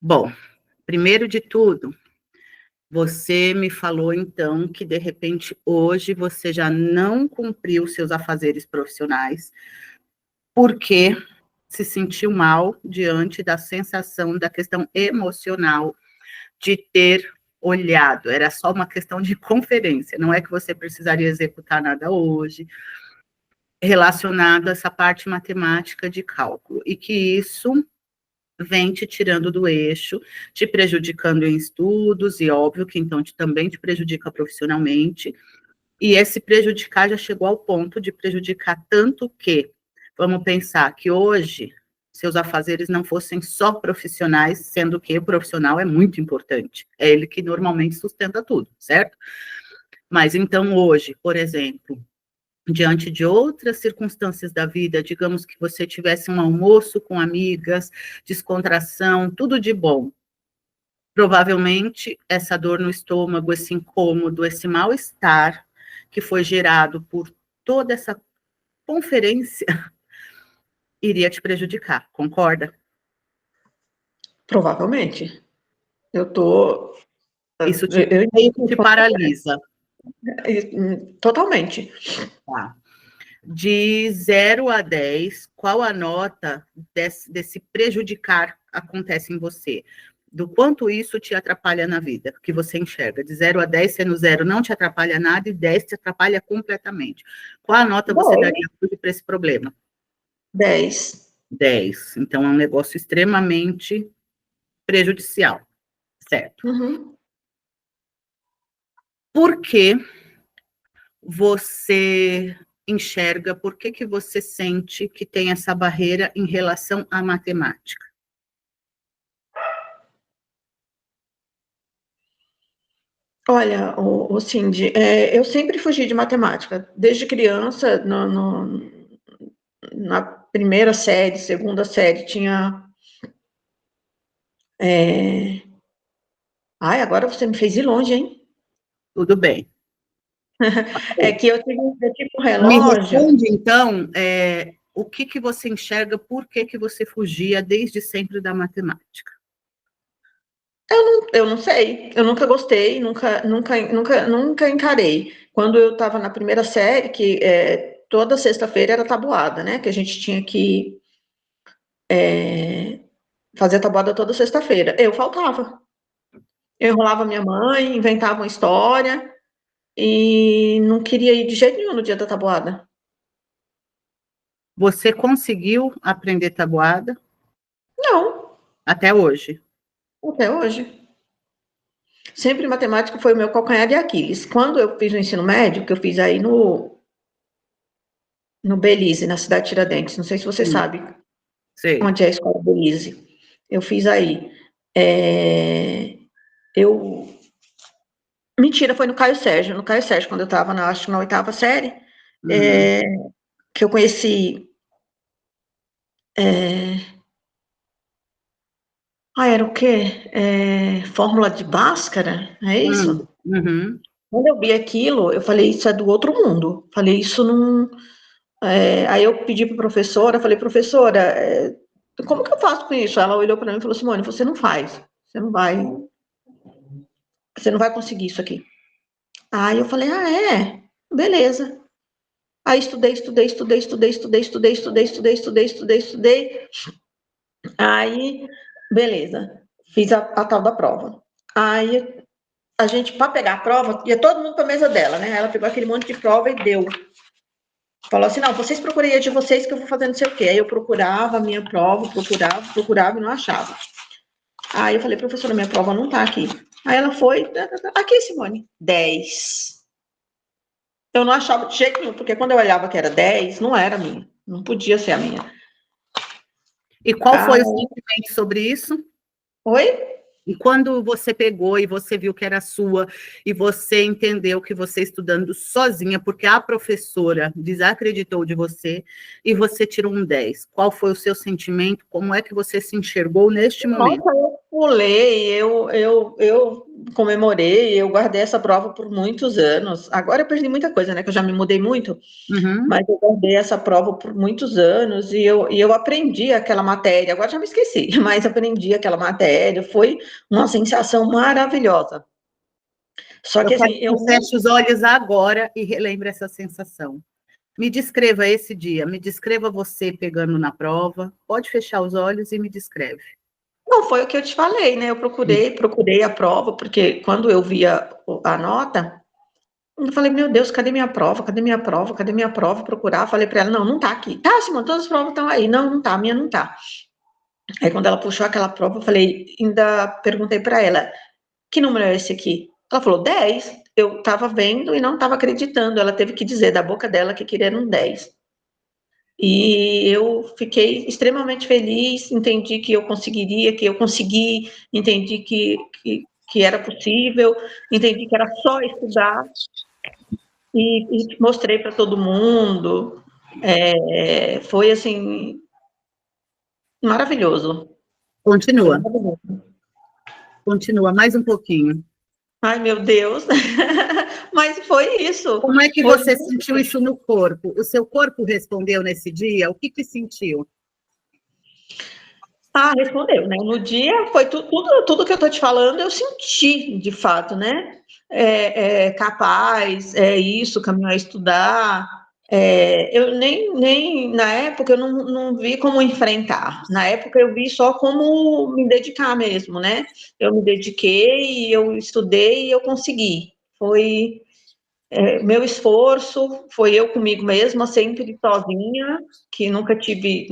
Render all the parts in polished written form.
Bom, primeiro de tudo, você me falou, então, que, de repente, hoje você já não cumpriu seus afazeres profissionais porque se sentiu mal diante da sensação, da questão emocional de ter olhado. Era só uma questão de conferência, não é que você precisaria executar nada hoje relacionado a essa parte matemática de cálculo, e que isso vem te tirando do eixo, te prejudicando em estudos, e óbvio que então também te prejudica profissionalmente, e esse prejudicar já chegou ao ponto de prejudicar tanto que, vamos pensar que hoje seus afazeres não fossem só profissionais, sendo que o profissional é muito importante, é ele que normalmente sustenta tudo, certo? Mas então hoje, por exemplo, diante de outras circunstâncias da vida, digamos que você tivesse um almoço com amigas, descontração, tudo de bom. Provavelmente, essa dor no estômago, esse incômodo, esse mal-estar que foi gerado por toda essa conferência, iria te prejudicar, concorda? Provavelmente. Eu tô... Isso te paralisa. Totalmente. Tá. De 0 a 10, qual a nota desse prejudicar acontece em você? Do quanto isso te atrapalha na vida, que você enxerga? De 0 a 10, sendo 0 não te atrapalha nada e 10 te atrapalha completamente. Qual a nota você daria para esse problema? 10. 10. Então, é um negócio extremamente prejudicial, certo? Uhum. Por que você enxerga, por que você sente que tem essa barreira em relação à matemática? Olha, o Cindy, eu sempre fugi de matemática. Desde criança, na primeira série, segunda série, tinha... Ai, agora você me fez ir longe, hein? Tudo bem. É que eu tive um Me relógio... responde, então, o que você enxerga, por que você fugia desde sempre da matemática? Eu não sei, eu nunca gostei, nunca encarei. Quando eu estava na primeira série, que toda sexta-feira era tabuada, né? Que a gente tinha que fazer a tabuada toda sexta-feira. Eu faltava. Eu enrolava minha mãe, inventava uma história e não queria ir de jeito nenhum no dia da tabuada. Você conseguiu aprender tabuada Não, até hoje? até hoje. Sempre matemática foi o meu calcanhar de Aquiles. Quando eu fiz o ensino médio, que eu fiz aí no Belize, na cidade de Tiradentes, não sei se você Sim, sabe sei. onde é a escola Belize. Eu fiz aí. Eu... Mentira, foi no Caio Sérgio. No Caio Sérgio, quando eu estava, acho que na oitava série, Uhum. que eu conheci... era o quê? Fórmula de Bhaskara? É isso? Uhum. Quando eu vi aquilo, eu falei, isso é do outro mundo. Falei, isso não... aí eu pedi para a professora, falei, professora, como que eu faço com isso? Ela olhou para mim e falou, Simone, você não faz. Você não vai conseguir isso aqui. Aí eu falei, beleza. Aí estudei. Aí, beleza. Fiz a tal da prova. Aí, a gente, para pegar a prova, ia todo mundo para a mesa dela, né? Ela pegou aquele monte de prova e deu. Falou assim, não, vocês procurem a de vocês que eu vou fazer não sei o quê. Aí eu procurava a minha prova, procurava e não achava. Aí eu falei, professora, minha prova não tá aqui. Aí ela foi, aqui, Simone, 10. Eu não achava de jeito nenhum, porque quando eu olhava que era 10, não era a minha. Não podia ser a minha. E qual foi o sentimento sobre isso? Oi? E quando você pegou e você viu que era sua, e você entendeu que você estudando sozinha, porque a professora desacreditou de você, e você tirou um 10, qual foi o seu sentimento? Como é que você se enxergou neste momento? Nossa, eu pulei, eu comemorei, eu guardei essa prova por muitos anos. Agora eu perdi muita coisa, né? Que eu já me mudei muito, mas eu guardei essa prova por muitos anos e eu aprendi aquela matéria. Agora já me esqueci, mas aprendi aquela matéria. Foi uma sensação maravilhosa. Só Eu que quero assim, que você feche os olhos agora e relembre essa sensação. Me descreva esse dia, me descreva você pegando na prova. Pode fechar os olhos e me descreve. não foi o que eu te falei, né? Eu procurei a prova, porque quando eu via a nota, eu falei, meu Deus, cadê minha prova? Cadê minha prova? Cadê minha prova? Procurar, falei para ela, não, não tá aqui. Tá, Simone, todas as provas estão aí. Não, não tá, a minha não tá. Aí quando ela puxou aquela prova, eu falei, ainda perguntei para ela, que número é esse aqui? Ela falou, 10. Eu estava vendo e não estava acreditando. Ela teve que dizer da boca dela que queria um 10. E eu fiquei extremamente feliz, entendi que eu conseguiria, que eu consegui, entendi que era possível, entendi que era só estudar e mostrei para todo mundo. Foi, assim, maravilhoso. Foi Continua, maravilhoso. continua mais um pouquinho. Ai, meu Deus! Mas foi isso. Como é que Foi você sentiu isso no corpo? O seu corpo respondeu nesse dia? O que que sentiu? respondeu, né? No dia foi tudo que eu tô te falando, eu senti de fato, né? Capaz, é isso, caminhar a estudar. Eu nem na época eu não vi como enfrentar. Na época eu vi só como me dedicar mesmo, né? Eu me dediquei, eu estudei e eu consegui. Foi meu esforço, foi eu comigo mesma, sempre sozinha, que nunca tive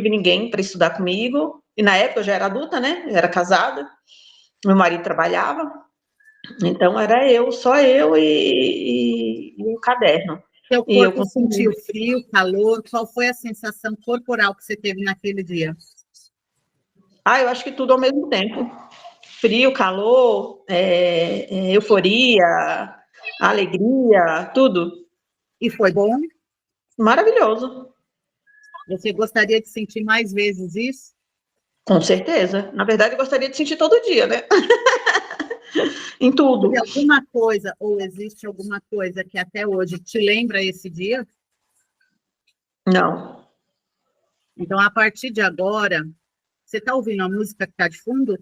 ninguém para estudar comigo. E na época eu já era adulta, né? Eu era casada, meu marido trabalhava, então era eu, só eu e o caderno. Seu E eu corpo consegui. sentiu frio, calor? Qual foi a sensação corporal que você teve naquele dia? Eu acho que tudo ao mesmo tempo. Frio, calor, euforia, alegria, tudo. E foi bom? Maravilhoso, Você gostaria de sentir mais vezes isso? com certeza. Na verdade, eu gostaria de sentir todo dia, né? Em Teve tudo. alguma coisa, ou existe alguma coisa que até hoje te lembra esse dia? Não, Então, a partir de agora, você está ouvindo a música que está de fundo?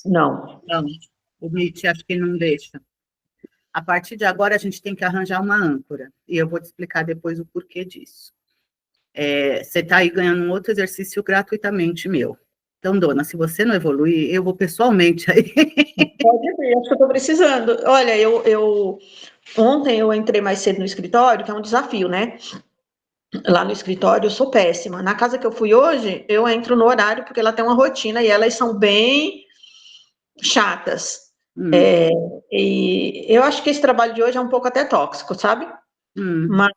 não. Não, o Nietzsche acho que não deixa. A partir de agora, a gente tem que arranjar uma âncora, e eu vou te explicar depois o porquê disso. Você está aí ganhando um outro exercício gratuitamente meu. Então, dona, se você não evoluir, eu vou pessoalmente aí. Pode ver, acho que eu estou precisando. Olha, ontem eu entrei mais cedo no escritório, que é um desafio, né? Lá no escritório eu sou péssima. Na casa que eu fui hoje, eu entro no horário porque ela tem uma rotina e elas são bem chatas. Hum, E eu acho que esse trabalho de hoje é um pouco até tóxico, sabe? hum, Mas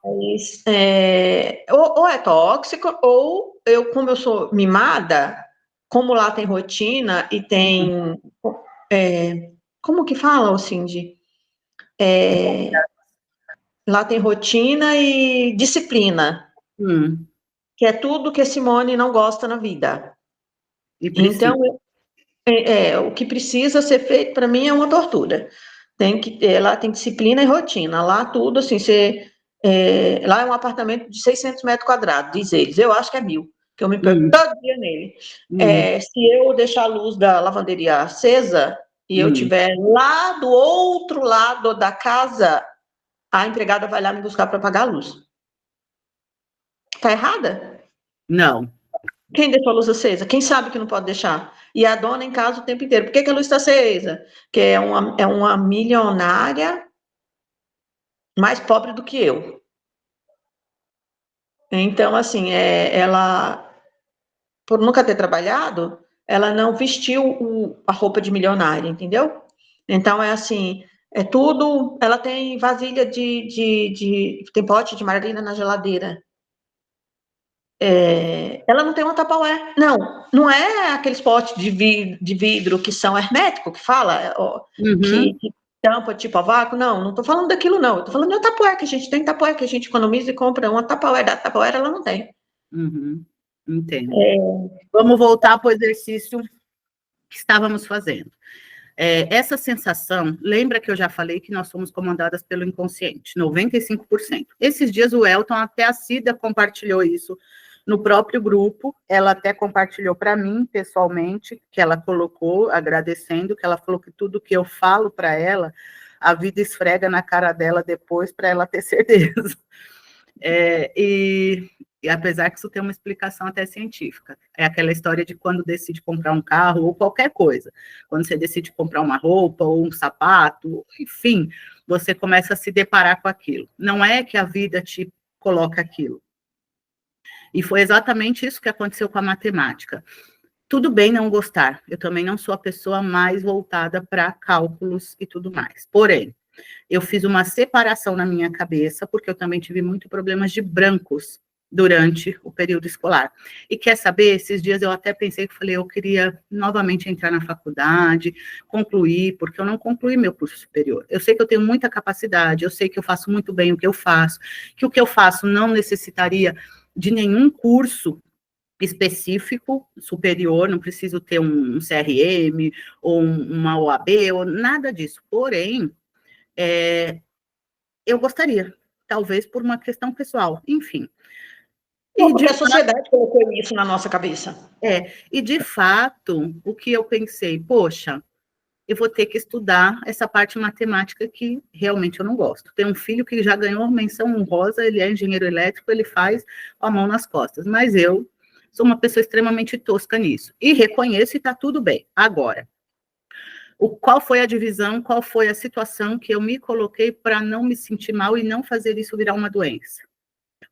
ou é tóxico, ou como eu sou mimada, como lá tem rotina e tem. Como que fala, Cindy? Lá tem rotina e disciplina, hum. que é tudo que a Simone não gosta na vida. E Então, precisa. o que precisa ser feito para mim é uma tortura. Lá tem disciplina e rotina. Lá tudo assim, lá é um apartamento de 600 metros quadrados, diz eles. Eu acho que é 1.000, que eu me perco Hum, todo dia nele. hum, Se eu deixar a luz da lavanderia acesa e eu hum. estiver lá do outro lado da casa, a empregada vai lá me buscar para apagar a luz. Tá errada? Não. Quem deixou a luz acesa? Quem sabe que não pode deixar? E a dona em casa o tempo inteiro. Por que a luz está acesa? Que é uma milionária mais pobre do que eu. Então, assim, ela, por nunca ter trabalhado, ela não vestiu a roupa de milionária, entendeu? Então, é assim, é tudo. Ela tem vasilha tem pote de margarina na geladeira. Ela não tem uma Tupperware. Não é aqueles potes de vidro que são herméticos, que fala, Uhum, que tampa tipo a vácuo. Não estou falando daquilo, não. Eu tô falando da Tupperware, que a gente tem Tupperware, que a gente economiza e compra uma Tupperware. Da Tupperware ela não tem. uhum. Entendo. Vamos voltar para o exercício que estávamos fazendo. Essa sensação, lembra que eu já falei que nós somos comandadas pelo inconsciente, 95%. Esses dias o Elton, até a Cida compartilhou isso no próprio grupo, ela até compartilhou para mim, pessoalmente, que ela colocou, agradecendo, que ela falou que tudo que eu falo para ela, a vida esfrega na cara dela depois, para ela ter certeza. E apesar que isso tem uma explicação até científica, é aquela história de quando decide comprar um carro ou qualquer coisa, quando você decide comprar uma roupa ou um sapato, enfim, você começa a se deparar com aquilo. Não é que a vida te coloca aquilo. E foi exatamente isso que aconteceu com a matemática. Tudo bem não gostar, eu também não sou a pessoa mais voltada para cálculos e tudo mais. Porém, eu fiz uma separação na minha cabeça, porque eu também tive muito problemas de brancos durante o período escolar. E quer saber, esses dias eu até pensei que falei, eu queria novamente entrar na faculdade, concluir, porque eu não concluí meu curso superior. Eu sei que eu tenho muita capacidade, eu sei que eu faço muito bem o que eu faço, que o que eu faço não necessitaria de nenhum curso específico, superior, não preciso ter um CRM, ou uma OAB, ou nada disso. Porém, eu gostaria, talvez por uma questão pessoal, enfim. Porque a sociedade colocou isso na nossa cabeça. E de fato, o que eu pensei, poxa, eu vou ter que estudar essa parte matemática que realmente eu não gosto. Tem um filho que já ganhou menção honrosa, ele é engenheiro elétrico, ele faz a mão nas costas, mas eu sou uma pessoa extremamente tosca nisso. E reconheço e está tudo bem. Agora, qual foi a divisão, qual foi a situação que eu me coloquei para não me sentir mal e não fazer isso virar uma doença?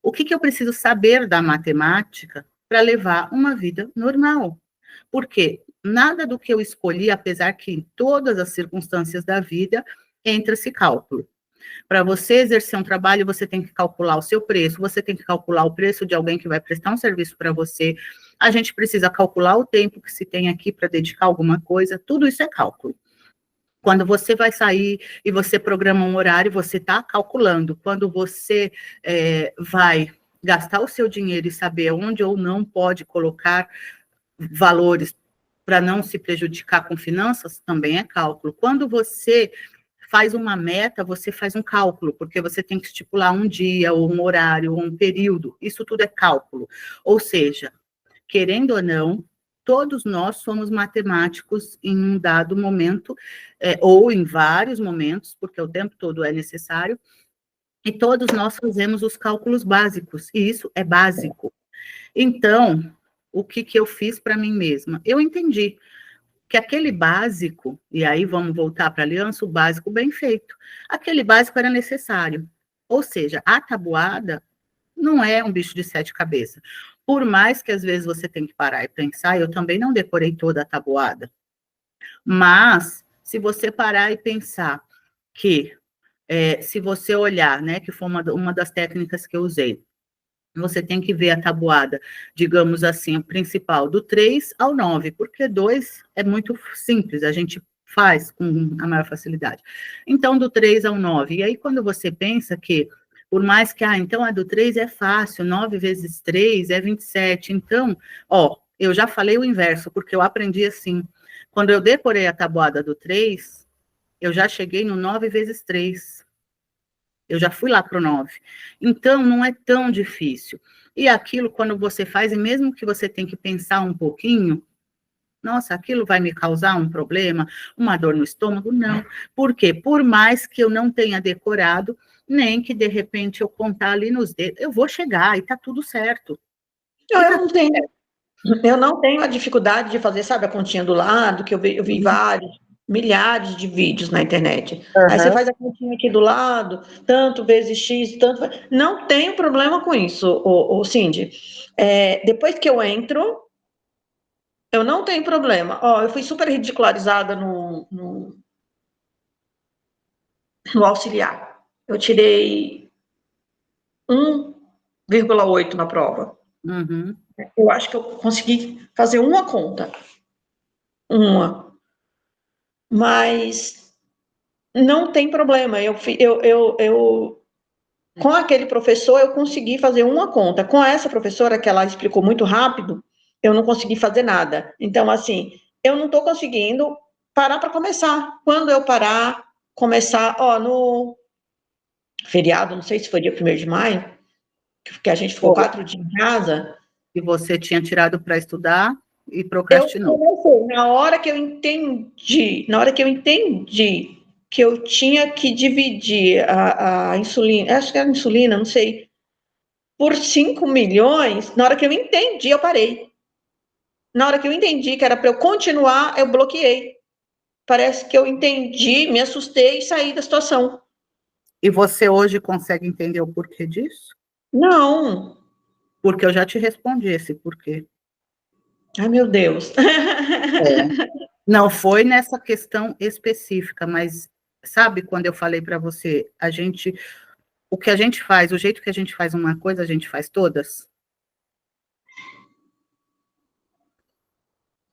O que eu preciso saber da matemática para levar uma vida normal? Porque nada do que eu escolhi, apesar que em todas as circunstâncias da vida, entra esse cálculo. Para você exercer um trabalho, você tem que calcular o seu preço, você tem que calcular o preço de alguém que vai prestar um serviço para você, a gente precisa calcular o tempo que se tem aqui para dedicar alguma coisa, tudo isso é cálculo. Quando você vai sair e você programa um horário, você está calculando. Quando você vai gastar o seu dinheiro e saber onde ou não pode colocar valores para não se prejudicar com finanças, também é cálculo. Quando você faz uma meta, você faz um cálculo, porque você tem que estipular um dia, ou um horário, ou um período. Isso tudo é cálculo. Ou seja, querendo ou não, todos nós somos matemáticos em um dado momento, ou em vários momentos, porque o tempo todo é necessário, e todos nós fazemos os cálculos básicos, e isso é básico. Então, o que eu fiz para mim mesma? Eu entendi que aquele básico, e aí vamos voltar para a aliança, o básico bem feito, aquele básico era necessário. Ou seja, a tabuada não é um bicho de 7 cabeças. Por mais que às vezes você tem que parar e pensar, eu também não decorei toda a tabuada. Mas, se você parar e pensar que, se você olhar, né, que foi uma das técnicas que eu usei, você tem que ver a tabuada, digamos assim, a principal, do 3 ao 9, porque 2 é muito simples, a gente faz com a maior facilidade. Então, do 3 ao 9. E aí, quando você pensa que, por mais que, então a do 3 é fácil, 9 vezes 3 é 27. Então, eu já falei o inverso, porque eu aprendi assim. Quando eu decorei a tabuada do 3, eu já cheguei no 9 vezes 3. Eu já fui lá para o 9. Então, não é tão difícil. E aquilo, quando você faz, e mesmo que você tenha que pensar um pouquinho, nossa, aquilo vai me causar um problema, uma dor no estômago? Não. Por quê? Por mais que eu não tenha decorado, nem que, de repente, eu contar ali nos dedos, eu vou chegar e está tudo certo. Eu não tenho a dificuldade de fazer, sabe, a continha do lado, que eu vi vários, milhares de vídeos na internet. Uhum. Aí você faz a continha aqui do lado, tanto vezes X, tanto... Não tenho problema com isso, Cindy. Depois que eu entro, eu não tenho problema. Eu fui super ridicularizada no auxiliar. Eu tirei 1,8 na prova. Uhum. Eu acho que eu consegui fazer uma conta. Mas não tem problema. Eu Com aquele professor, eu consegui fazer uma conta. Com essa professora, que ela explicou muito rápido, eu não consegui fazer nada. Então, assim, eu não estou conseguindo parar para começar. Quando eu parar, começar, ó, no feriado, não sei se foi dia 1º de maio, que a gente ficou 4 dias em casa. E você tinha tirado para estudar e Eu procrastinou. comecei, na hora que eu entendi que eu tinha que dividir a insulina, acho que era insulina, não sei, por 5 milhões, na hora que eu entendi, eu parei. Na hora que eu entendi que era para eu continuar, eu bloqueei. Parece que eu entendi, me assustei e saí da situação. E você hoje consegue entender o porquê disso? Não. Porque eu já te respondi esse porquê. Ai, meu Deus. Não foi nessa questão específica, mas sabe quando eu falei para você, o que a gente faz, o jeito que a gente faz uma coisa, a gente faz todas?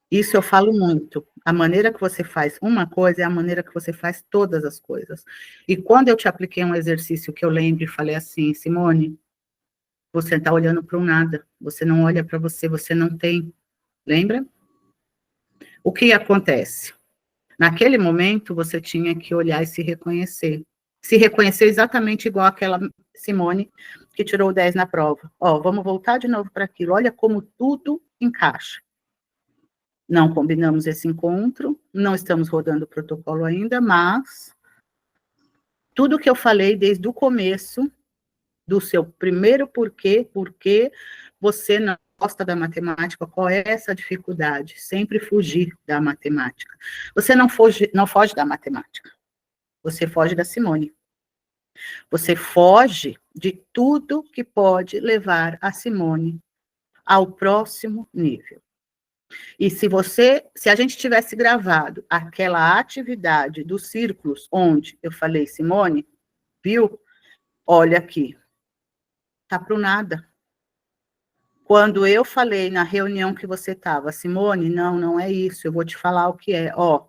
Isso eu falo muito. A maneira que você faz uma coisa é a maneira que você faz todas as coisas. E quando eu te apliquei um exercício que eu lembro e falei assim, Simone, você está olhando para o nada, você não olha para você, você não tem. Lembra? O que acontece? Naquele momento, você tinha que olhar e se reconhecer. Se reconhecer exatamente igual aquela Simone que tirou 10 na prova. Ó, vamos voltar de novo para aquilo. Olha como tudo encaixa. Não combinamos esse encontro, não estamos rodando o protocolo ainda, mas tudo que eu falei desde o começo, do seu primeiro porque você não gosta da matemática, qual é essa dificuldade? Sempre fugir da matemática. Você não foge da matemática, você foge da Simone. Você foge de tudo que pode levar a Simone ao próximo nível. E se a gente tivesse gravado aquela atividade dos círculos onde eu falei, Simone, viu? Olha aqui, tá pro nada. Quando eu falei na reunião que você estava, Simone, não é isso, eu vou te falar o que é. Ó,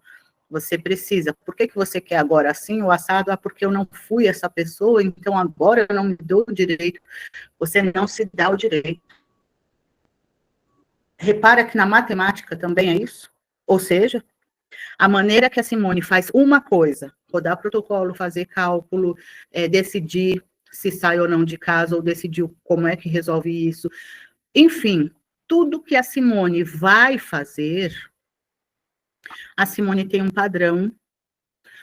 você precisa, por que você quer agora assim, o assado? Ah, porque eu não fui essa pessoa, então agora eu não me dou o direito. Você não se dá o direito. Repara que na matemática também é isso. Ou seja, a maneira que a Simone faz uma coisa, rodar protocolo, fazer cálculo, decidir se sai ou não de casa, ou decidir como é que resolve isso. Enfim, tudo que a Simone vai fazer, a Simone tem um padrão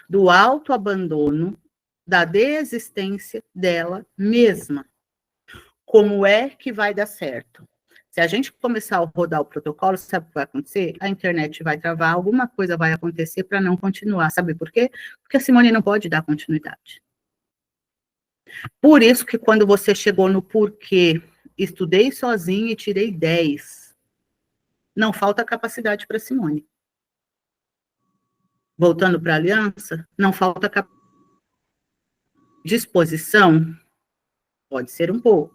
do autoabandono, da desistência dela mesma. Como é que vai dar certo? Se a gente começar a rodar o protocolo, sabe o que vai acontecer? A internet vai travar, alguma coisa vai acontecer para não continuar. Sabe por quê? Porque a Simone não pode dar continuidade. Por isso que quando você chegou no porquê, estudei sozinha e tirei 10, não falta capacidade para Simone. Voltando para a aliança, não falta disposição, pode ser um pouco.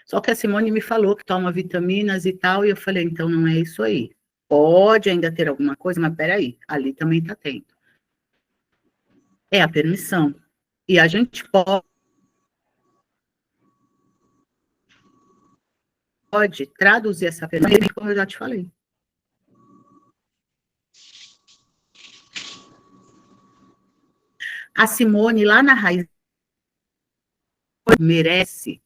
Só que a Simone me falou que toma vitaminas e tal, e eu falei, então não é isso aí. Pode ainda ter alguma coisa, mas peraí, ali também está tendo. É a permissão. E a gente pode traduzir essa permissão, como eu já te falei. A Simone, lá na raiz, merece.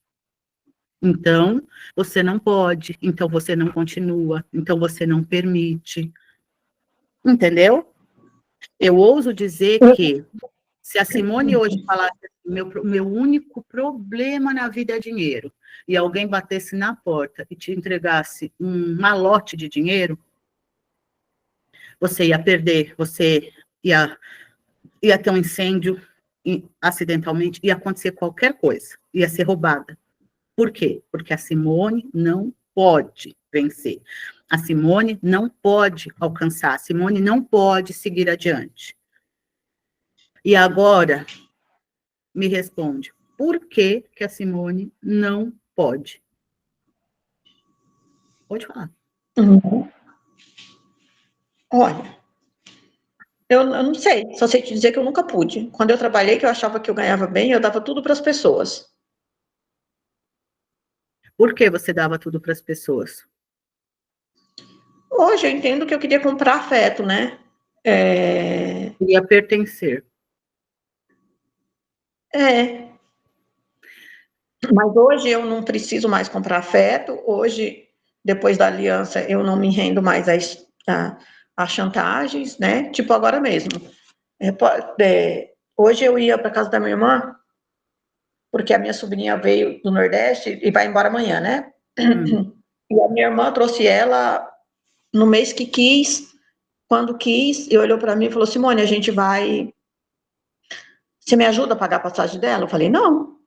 Então, você não pode, então você não continua, então você não permite. Entendeu? Eu ouso dizer que, se a Simone hoje falasse assim, meu único problema na vida é dinheiro, e alguém batesse na porta e te entregasse um malote de dinheiro, você ia perder, você ia ter um incêndio acidentalmente, ia acontecer qualquer coisa, ia ser roubada. Por quê? Porque a Simone não pode vencer. A Simone não pode alcançar, a Simone não pode seguir adiante. E agora, me responde, por que que a Simone não pode? Pode falar. Olha, eu não sei, só sei te dizer que eu nunca pude. Quando eu trabalhei, que eu achava que eu ganhava bem, eu dava tudo para as pessoas. Por que você dava tudo para as pessoas? Hoje eu entendo que eu queria comprar afeto, né? Queria pertencer. É. Mas hoje eu não preciso mais comprar afeto. Hoje, depois da aliança, eu não me rendo mais a chantagens, né? Tipo agora mesmo. Hoje eu ia para casa da minha irmã, porque a minha sobrinha veio do Nordeste e vai embora amanhã, né? E a minha irmã trouxe ela no mês que quis, quando quis, e olhou para mim e falou: Simone, a gente vai. Você me ajuda a pagar a passagem dela? Eu falei: não.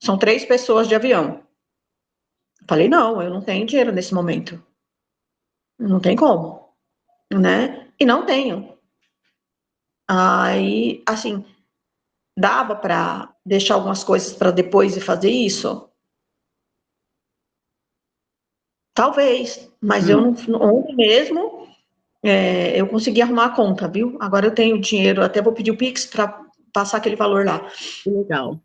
São 3 pessoas de avião. Eu falei: não, eu não tenho dinheiro nesse momento. Não tem como, né? E não tenho. Aí, assim, dava para deixar algumas coisas para depois e fazer isso? Talvez, mas eu não. Ontem mesmo eu consegui arrumar a conta, viu? Agora eu tenho dinheiro, até vou pedir o Pix para passar aquele valor lá. Que legal.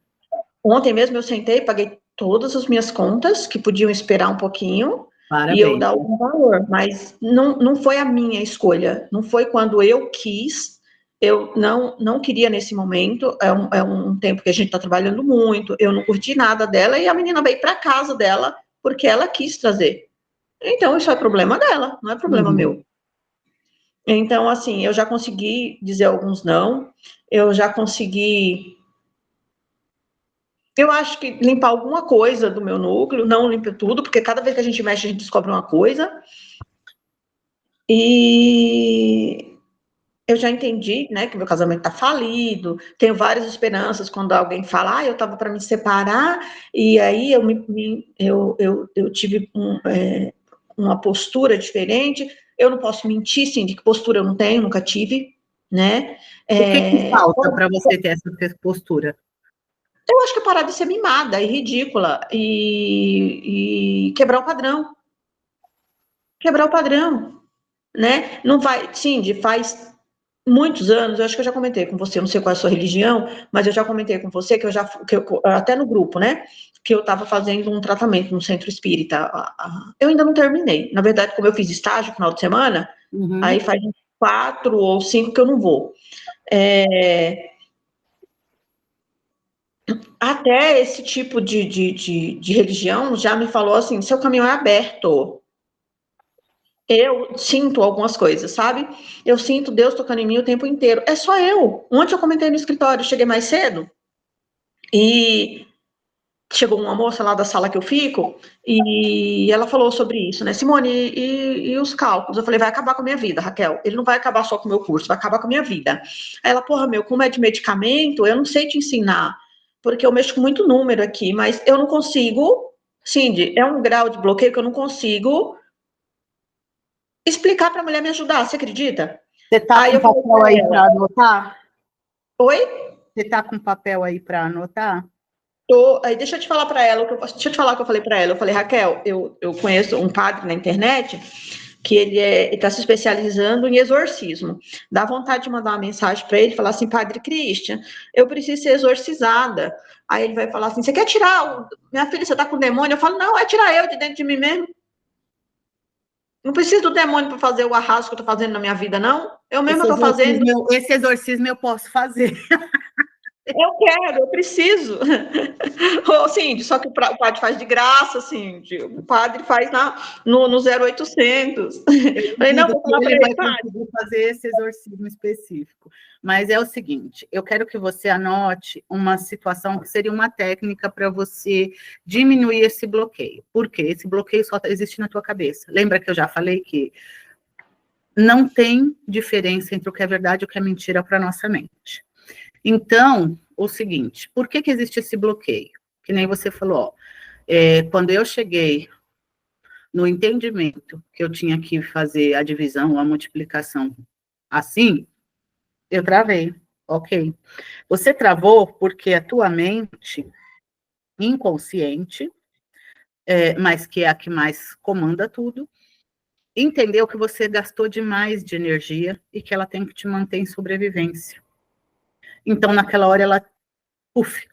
Ontem mesmo eu sentei, paguei todas as minhas contas, que podiam esperar um pouquinho, e eu Parabéns. dar algum valor, mas não foi a minha escolha, não foi quando eu quis, eu não queria nesse momento, é um tempo que a gente está trabalhando muito, eu não curti nada dela, e a menina veio para casa dela, porque ela quis trazer. Então, isso é problema dela, não é problema meu. Então, assim, eu já consegui dizer alguns não, eu já consegui. Eu acho que limpar alguma coisa do meu núcleo, não limpa tudo, porque cada vez que a gente mexe, a gente descobre uma coisa. E eu já entendi, né, que meu casamento tá falido. Tenho várias esperanças quando alguém fala, eu tava para me separar, e aí eu tive uma postura diferente. Eu não posso mentir, sim, de que postura eu não tenho, nunca tive, né? O que que falta para você ter essa postura? Eu acho que é parar de ser mimada e ridícula e quebrar o padrão. Quebrar o padrão, né? Não vai, Cindy, faz muitos anos, eu acho que eu já comentei com você, eu não sei qual é a sua religião, mas eu já comentei com você até no grupo, né? Que eu estava fazendo um tratamento no centro espírita. Eu ainda não terminei. Na verdade, como eu fiz estágio no final de semana, aí faz 4 ou 5 que eu não vou. Até esse tipo de religião já me falou assim: seu caminho é aberto. Eu sinto algumas coisas, sabe? Eu sinto Deus tocando em mim o tempo inteiro. É só eu. Ontem eu comentei no escritório, cheguei mais cedo e chegou uma moça lá da sala que eu fico e ela falou sobre isso, né? Simone, e os cálculos? Eu falei, vai acabar com a minha vida, Raquel. Ele não vai acabar só com o meu curso, vai acabar com a minha vida. Aí ela, porra, como é de medicamento, eu não sei te ensinar, porque eu mexo com muito número aqui, mas eu não consigo, Cindy, é um grau de bloqueio que eu não consigo explicar para a mulher me ajudar, você acredita? Você está Aí com eu falei papel para aí ela, para anotar? oi? Você está com papel aí para anotar? Aí deixa eu te falar para ela, deixa eu te falar o que eu falei para ela. Eu falei, Raquel, eu conheço um padre na internet que ele está se especializando em exorcismo. Dá vontade de mandar uma mensagem para ele e falar assim, Padre Christian, eu preciso ser exorcizada. Aí ele vai falar assim, você quer tirar minha filha, você está com demônio? Eu falo, não, é tirar eu de dentro de mim mesmo. Não preciso do demônio para fazer o arraso que eu estou fazendo na minha vida, não. Eu mesma estou fazendo. Esse exorcismo eu posso fazer. Eu quero, eu preciso. Cindy, só que o padre faz de graça, Cindy. O padre faz no 0800. Eu Falei, não, duvido vou que falar para ele ele, vai padre. conseguir fazer esse exorcismo específico. Mas é o seguinte, eu quero que você anote uma situação que seria uma técnica para você diminuir esse bloqueio. Por quê? Esse bloqueio só existe na tua cabeça. Lembra que eu já falei que não tem diferença entre o que é verdade e o que é mentira para a nossa mente. Então, o seguinte, por que existe esse bloqueio? Que nem você falou, quando eu cheguei no entendimento que eu tinha que fazer a divisão, a multiplicação assim, eu travei, ok. Você travou porque a tua mente inconsciente, mas que é a que mais comanda tudo, entendeu que você gastou demais de energia e que ela tem que te manter em sobrevivência. Então, naquela hora, ela,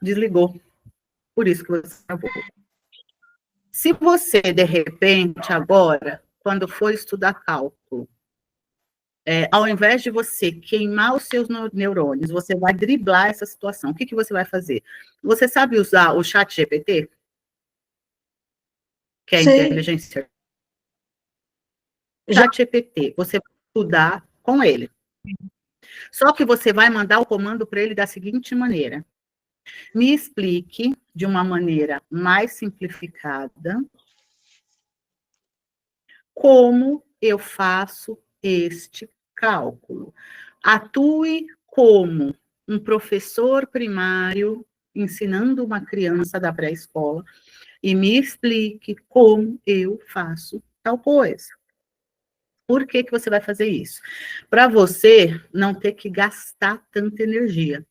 desligou. Por isso que você travou. Se você, de repente, agora, quando for estudar cálculo, ao invés de você queimar os seus neurônios, você vai driblar essa situação. O que, que você vai fazer? Você sabe usar o chat GPT? Que é a Sim. inteligência. Já. Chat GPT, você vai estudar com ele. Só que você vai mandar o comando para ele da seguinte maneira: me explique de uma maneira mais simplificada como eu faço este cálculo. Atue como um professor primário ensinando uma criança da pré-escola e me explique como eu faço tal coisa. Por que que você vai fazer isso? Para você não ter que gastar tanta energia.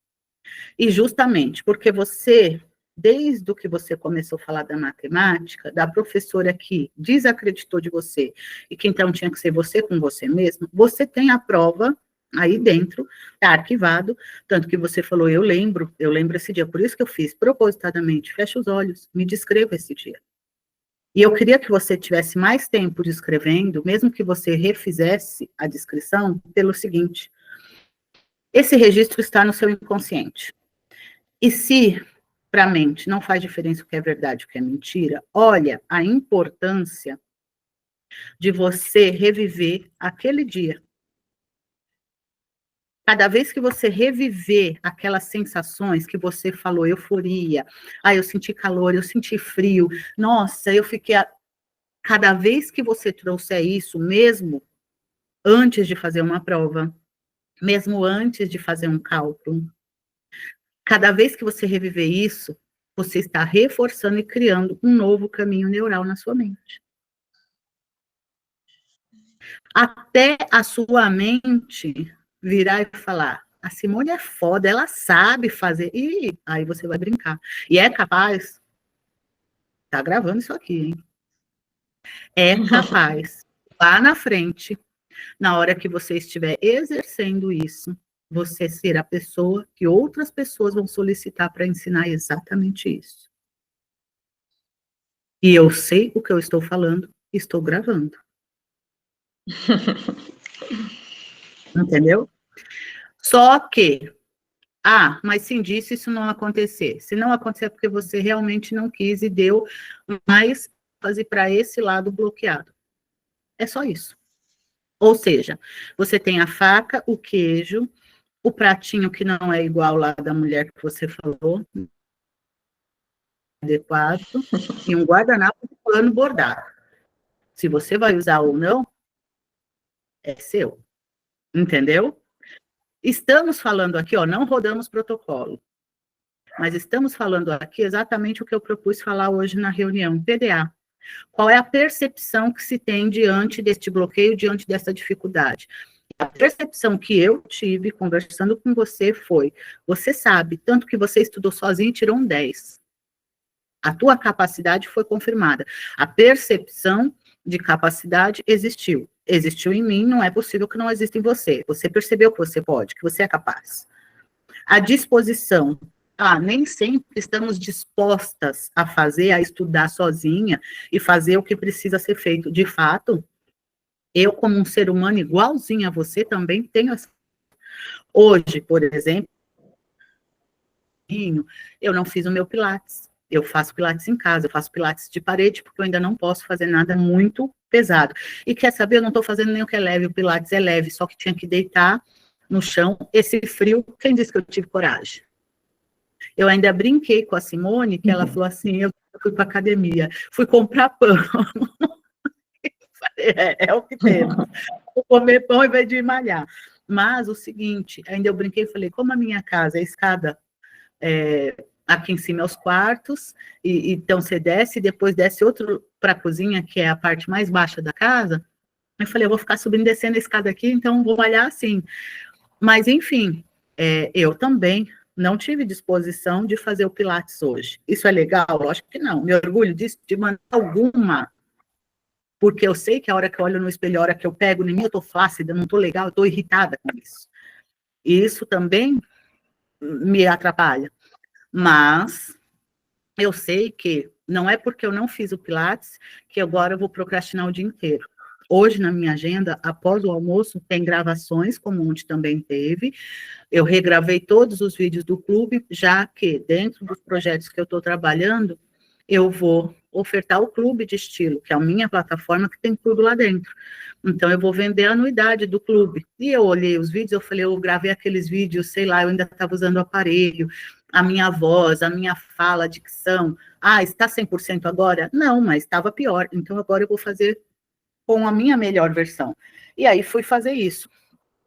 E justamente porque você, desde o que você começou a falar da matemática, da professora que desacreditou de você, e que então tinha que ser você com você mesmo, você tem a prova aí dentro, está arquivado, tanto que você falou, eu lembro esse dia, por isso que eu fiz propositadamente, fecha os olhos, me descreva esse dia. E eu queria que você tivesse mais tempo descrevendo, mesmo que você refizesse a descrição, pelo seguinte: esse registro está no seu inconsciente. E se para a mente não faz diferença o que é verdade e o que é mentira, olha a importância de você reviver aquele dia. Cada vez que você reviver aquelas sensações que você falou, euforia, eu senti calor, eu senti frio, nossa, eu fiquei... Cada vez que você trouxer isso, mesmo antes de fazer uma prova, mesmo antes de fazer um cálculo, cada vez que você reviver isso, você está reforçando e criando um novo caminho neural na sua mente. Até a sua mente virar e falar, a Simone é foda, ela sabe fazer. E aí você vai brincar. E é capaz, tá gravando isso aqui, hein? É capaz, lá na frente, na hora que você estiver exercendo isso, você ser a pessoa que outras pessoas vão solicitar para ensinar exatamente isso. E eu sei o que eu estou falando, estou gravando. Entendeu? Só que, mas sem disso isso não acontecer. Se não acontecer é porque você realmente não quis e deu mais ênfase para esse lado bloqueado. É só isso. Ou seja, você tem a faca, o queijo, o pratinho que não é igual lá da mulher que você falou, adequado, e um guardanapo de pano bordado. Se você vai usar ou não, é seu. Entendeu? Estamos falando aqui, não rodamos protocolo, mas estamos falando aqui exatamente o que eu propus falar hoje na reunião, PDA. Qual é a percepção que se tem diante deste bloqueio, diante dessa dificuldade? A percepção que eu tive conversando com você foi, você sabe, tanto que você estudou sozinho e tirou um 10. A tua capacidade foi confirmada. A percepção de capacidade existiu. Existiu em mim, não é possível que não exista em você. Você percebeu que você pode, que você é capaz. A disposição. Nem sempre estamos dispostas a fazer, a estudar sozinha e fazer o que precisa ser feito. De fato, eu, como um ser humano igualzinho a você, também tenho essa... Hoje, por exemplo, eu não fiz o meu Pilates. Eu faço Pilates em casa, eu faço Pilates de parede, porque eu ainda não posso fazer nada muito pesado. E quer saber, eu não estou fazendo nem o que é leve, o Pilates é leve, só que tinha que deitar no chão. Esse frio, quem disse que eu tive coragem? Eu ainda brinquei com a Simone, que ela falou assim, eu fui para academia, fui comprar pão. É o que temos. Vou comer pão em vez de malhar. Mas o seguinte, ainda eu brinquei e falei, como a minha casa, a escada aqui em cima aos quartos, então você desce, e depois desce outro para a cozinha, que é a parte mais baixa da casa, eu falei, eu vou ficar subindo e descendo a escada aqui, então vou malhar assim. Mas, enfim, eu também não tive disposição de fazer o Pilates hoje. Isso é legal? Lógico que não. Me orgulho disso de maneira alguma, porque eu sei que a hora que eu olho no espelho, a hora que eu pego em mim, eu tô flácida, não tô legal, eu tô irritada com isso. E isso também me atrapalha. Mas eu sei que Não é porque eu não fiz o Pilates que agora eu vou procrastinar o dia inteiro. Hoje, na minha agenda, após o almoço, tem gravações, como ontem também teve. Eu regravei todos os vídeos do clube, já que dentro dos projetos que eu estou trabalhando, eu vou ofertar o clube de estilo, que é a minha plataforma que tem tudo lá dentro. Então, eu vou vender a anuidade do clube. E eu olhei os vídeos, eu falei, eu gravei aqueles vídeos, sei lá, eu ainda estava usando o aparelho, a minha voz, a minha fala, a dicção. Ah, está 100% agora? Não, mas estava pior. Então, agora eu vou fazer com a minha melhor versão. E aí, fui fazer isso.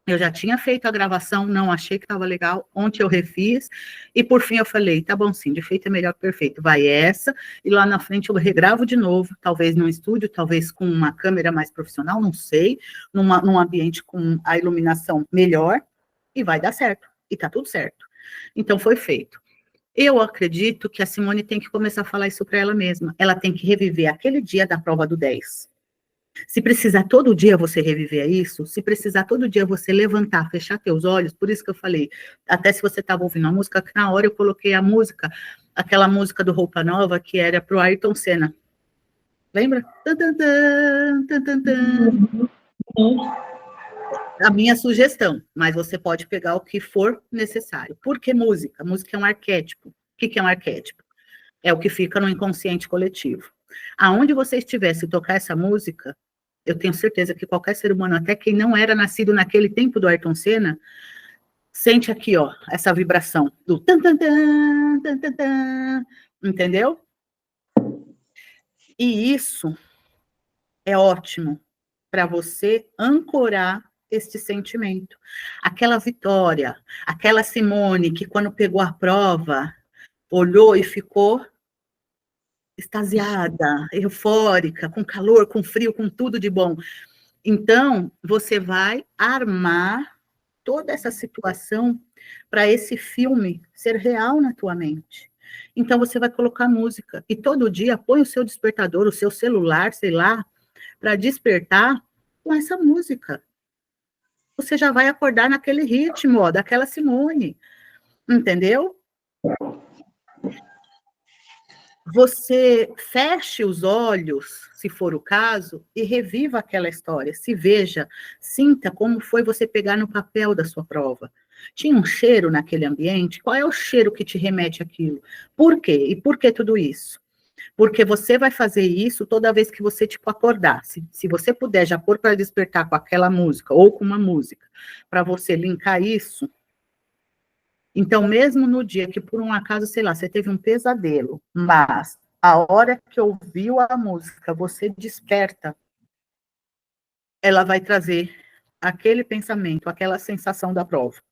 Eu já tinha feito a gravação, não achei que estava legal. Ontem eu refiz, e por fim eu falei, tá bom sim, de feito é melhor que perfeito. Vai essa, e lá na frente eu regravo de novo, talvez num estúdio, talvez com uma câmera mais profissional, não sei, num ambiente com a iluminação melhor, e vai dar certo, e tá tudo certo. Então foi feito. Eu acredito que a Simone tem que começar a falar isso para ela mesma. Ela tem que reviver aquele dia da prova do 10. Se precisar todo dia você reviver isso, se precisar todo dia você levantar, fechar teus olhos, por isso que eu falei, até se você estava ouvindo a música, que na hora eu coloquei a música, aquela música do Roupa Nova, que era pro Ayrton Senna. Lembra? Tan, tan, tan, tan, tan, tan. A minha sugestão, mas você pode pegar o que for necessário. Por que música? Música é um arquétipo. O que é um arquétipo? É o que fica no inconsciente coletivo. Aonde você estiver, se tocar essa música, eu tenho certeza que qualquer ser humano, até quem não era nascido naquele tempo do Ayrton Senna, sente aqui, ó, essa vibração do tan, tan, tan, tan, tan, tan, entendeu? E isso é ótimo para você ancorar este sentimento. Aquela Vitória, aquela Simone que quando pegou a prova, olhou e ficou extasiada, eufórica, com calor, com frio, com tudo de bom. Então, você vai armar toda essa situação para esse filme ser real na tua mente. Então, você vai colocar música. E todo dia, põe o seu despertador, o seu celular, sei lá, para despertar com essa música. Você já vai acordar naquele ritmo, ó, daquela Simone. Entendeu? Você feche os olhos, se for o caso, e reviva aquela história. Se veja, sinta como foi você pegar no papel da sua prova. Tinha um cheiro naquele ambiente? Qual é o cheiro que te remete àquilo? Por quê? E por que tudo isso? Porque você vai fazer isso toda vez que você, tipo, acordar. Se você puder já pôr para despertar com aquela música, ou com uma música, para você linkar isso. Então, mesmo no dia que, por um acaso, sei lá, você teve um pesadelo, mas a hora que ouviu a música, você desperta, ela vai trazer aquele pensamento, aquela sensação da prova.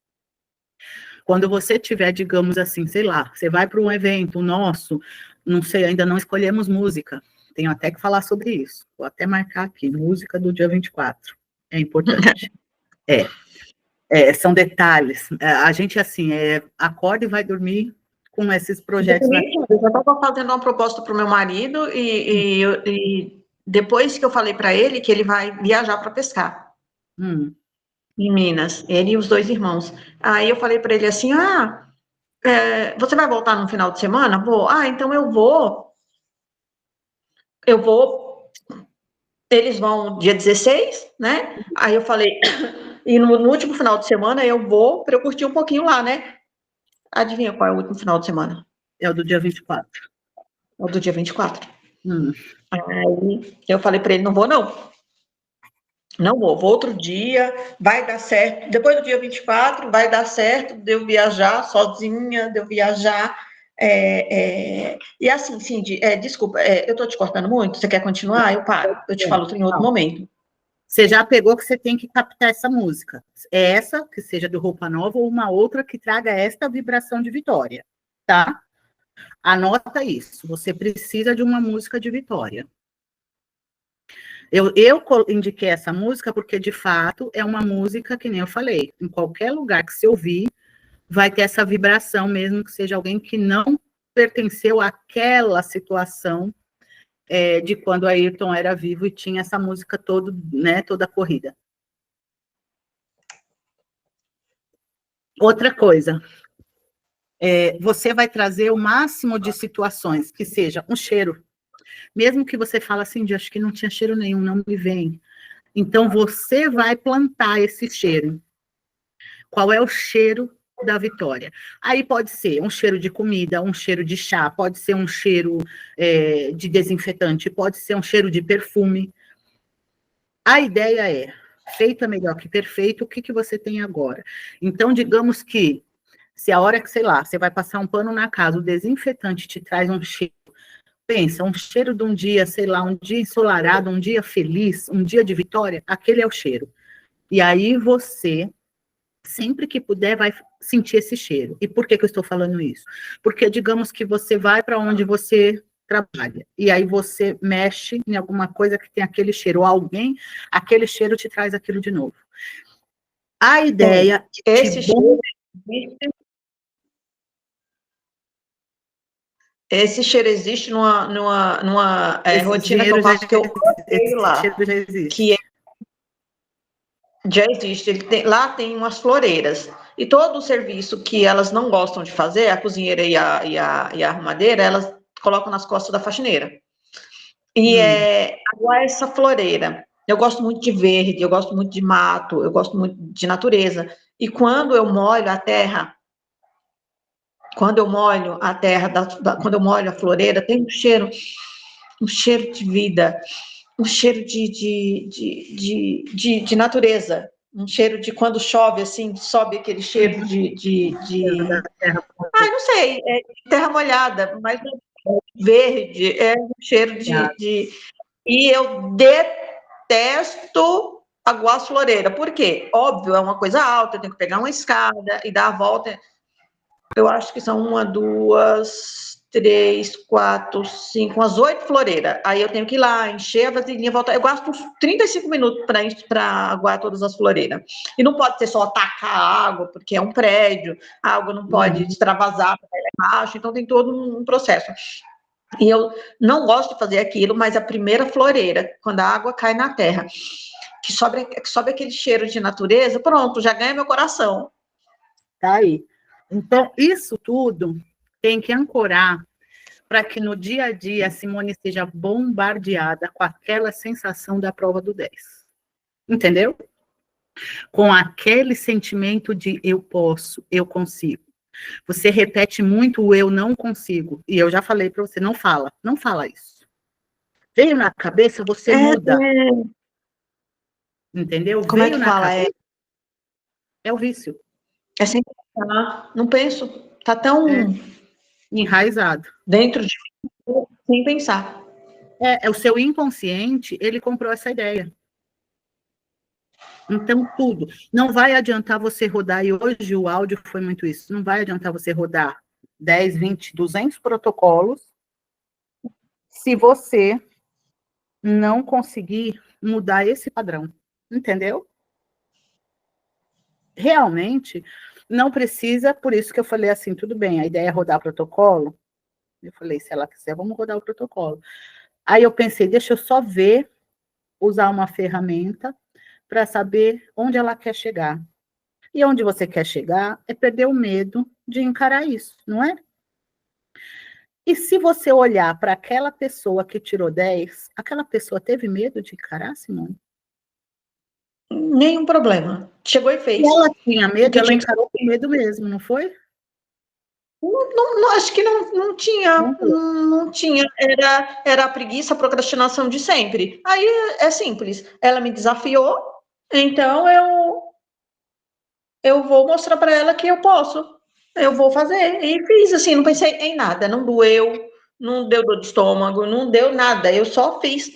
Quando você tiver, digamos assim, sei lá, você vai para um evento nosso, não sei, ainda não escolhemos música, tenho até que falar sobre isso, vou até marcar aqui, música do dia 24, é importante. São detalhes. A gente, assim, acorda e vai dormir com esses projetos. Eu já estava fazendo uma proposta para o meu marido e depois que eu falei para ele que ele vai viajar para pescar em Minas, ele e os 2 irmãos. Aí eu falei para ele assim, você vai voltar no final de semana? Vou. Então eu vou. Eles vão dia 16, né? Aí eu falei, e no último final de semana eu vou para eu curtir um pouquinho lá, né? Adivinha qual é o último final de semana? É o do dia 24. É o do dia 24. Hum. Aí eu falei para ele, não vou não. Não vou outro dia, vai dar certo. Depois do dia 24, vai dar certo de eu viajar sozinha, de eu viajar. E assim, Cindy, desculpa, eu estou te cortando muito, você quer continuar? Eu paro, eu te falo em outro momento. Você já pegou que você tem que captar essa música. Essa, que seja do Roupa Nova, ou uma outra que traga esta vibração de vitória, tá? Anota isso, você precisa de uma música de vitória. Eu indiquei essa música porque, de fato, é uma música que nem eu falei. Em qualquer lugar que você ouvir, vai ter essa vibração, mesmo que seja alguém que não pertenceu àquela situação de quando a Ayrton era vivo e tinha essa música toda corrida. Outra coisa, você vai trazer o máximo de situações, que seja um cheiro. Mesmo que você fale assim, acho que não tinha cheiro nenhum, não me vem. Então, você vai plantar esse cheiro. Qual é o cheiro da vitória? Aí pode ser um cheiro de comida, um cheiro de chá, pode ser um cheiro de desinfetante, pode ser um cheiro de perfume. A ideia é, feito é melhor que perfeito, o que você tem agora? Então, digamos que, se a hora que, sei lá, você vai passar um pano na casa, o desinfetante te traz um cheiro, pensa, um cheiro de um dia, sei lá, um dia ensolarado, um dia feliz, um dia de vitória, aquele é o cheiro. E aí você, sempre que puder, vai sentir esse cheiro. E por que eu estou falando isso? Porque digamos que você vai para onde você trabalha, e aí você mexe em alguma coisa que tem aquele cheiro, ou alguém, aquele cheiro te traz aquilo de novo. A ideia esse cheiro existe numa rotina que eu faço, que eu odeio lá. Cheiro já existe. Que já existe. Lá tem umas floreiras. E todo o serviço que elas não gostam de fazer, a cozinheira e a arrumadeira, elas colocam nas costas da faxineira. E agora essa floreira. Eu gosto muito de verde, eu gosto muito de mato, eu gosto muito de natureza. E quando eu molho a terra, quando eu molho a floreira, tem um cheiro de vida, um cheiro de natureza, um cheiro de quando chove, assim, sobe aquele cheiro não sei, terra molhada, mas verde, é um cheiro E eu detesto a guaçfloreira. Por quê? Óbvio, é uma coisa alta, eu tenho que pegar uma escada e dar a volta. Eu acho que são 1, 2, 3, 4, 5, umas 8 floreiras. Aí eu tenho que ir lá, encher a vasilhinha, voltar. Eu gasto uns 35 minutos para aguar todas as floreiras. E não pode ser só tacar a água, porque é um prédio, a água não pode extravasar para lá embaixo, então tem todo um processo. E eu não gosto de fazer aquilo, mas a primeira floreira, quando a água cai na terra, que sobe aquele cheiro de natureza, pronto, já ganha meu coração. Tá aí. Então, isso tudo tem que ancorar para que no dia a dia a Simone seja bombardeada com aquela sensação da prova do 10. Entendeu? Com aquele sentimento de eu posso, eu consigo. Você repete muito o eu não consigo. E eu já falei para você, não fala isso. Veio na cabeça, você muda. Entendeu? Como Veio é que na fala? cabeça. É o vício. É sem pensar, não penso. Tá tão enraizado. Dentro de mim, sem pensar. É o seu inconsciente, ele comprou essa ideia. Então, tudo. Não vai adiantar você rodar, e hoje o áudio foi muito isso, não vai adiantar você rodar 10, 20, 200 protocolos se você não conseguir mudar esse padrão, entendeu? Realmente, não precisa, por isso que eu falei assim, tudo bem, a ideia é rodar protocolo. Eu falei, se ela quiser, vamos rodar o protocolo. Aí eu pensei, deixa eu só ver, usar uma ferramenta para saber onde ela quer chegar. E onde você quer chegar é perder o medo de encarar isso, não é? E se você olhar para aquela pessoa que tirou 10, aquela pessoa teve medo de encarar, Simone? Nenhum problema. Chegou e fez. Se ela tinha medo, ela encarou com medo mesmo, não foi? Não, acho que não tinha. Não tinha. Era a preguiça, a procrastinação de sempre. Aí é simples. Ela me desafiou, então eu vou mostrar para ela que eu posso. Eu vou fazer. E fiz assim, não pensei em nada. Não doeu, não deu dor de estômago, não deu nada. Eu só fiz.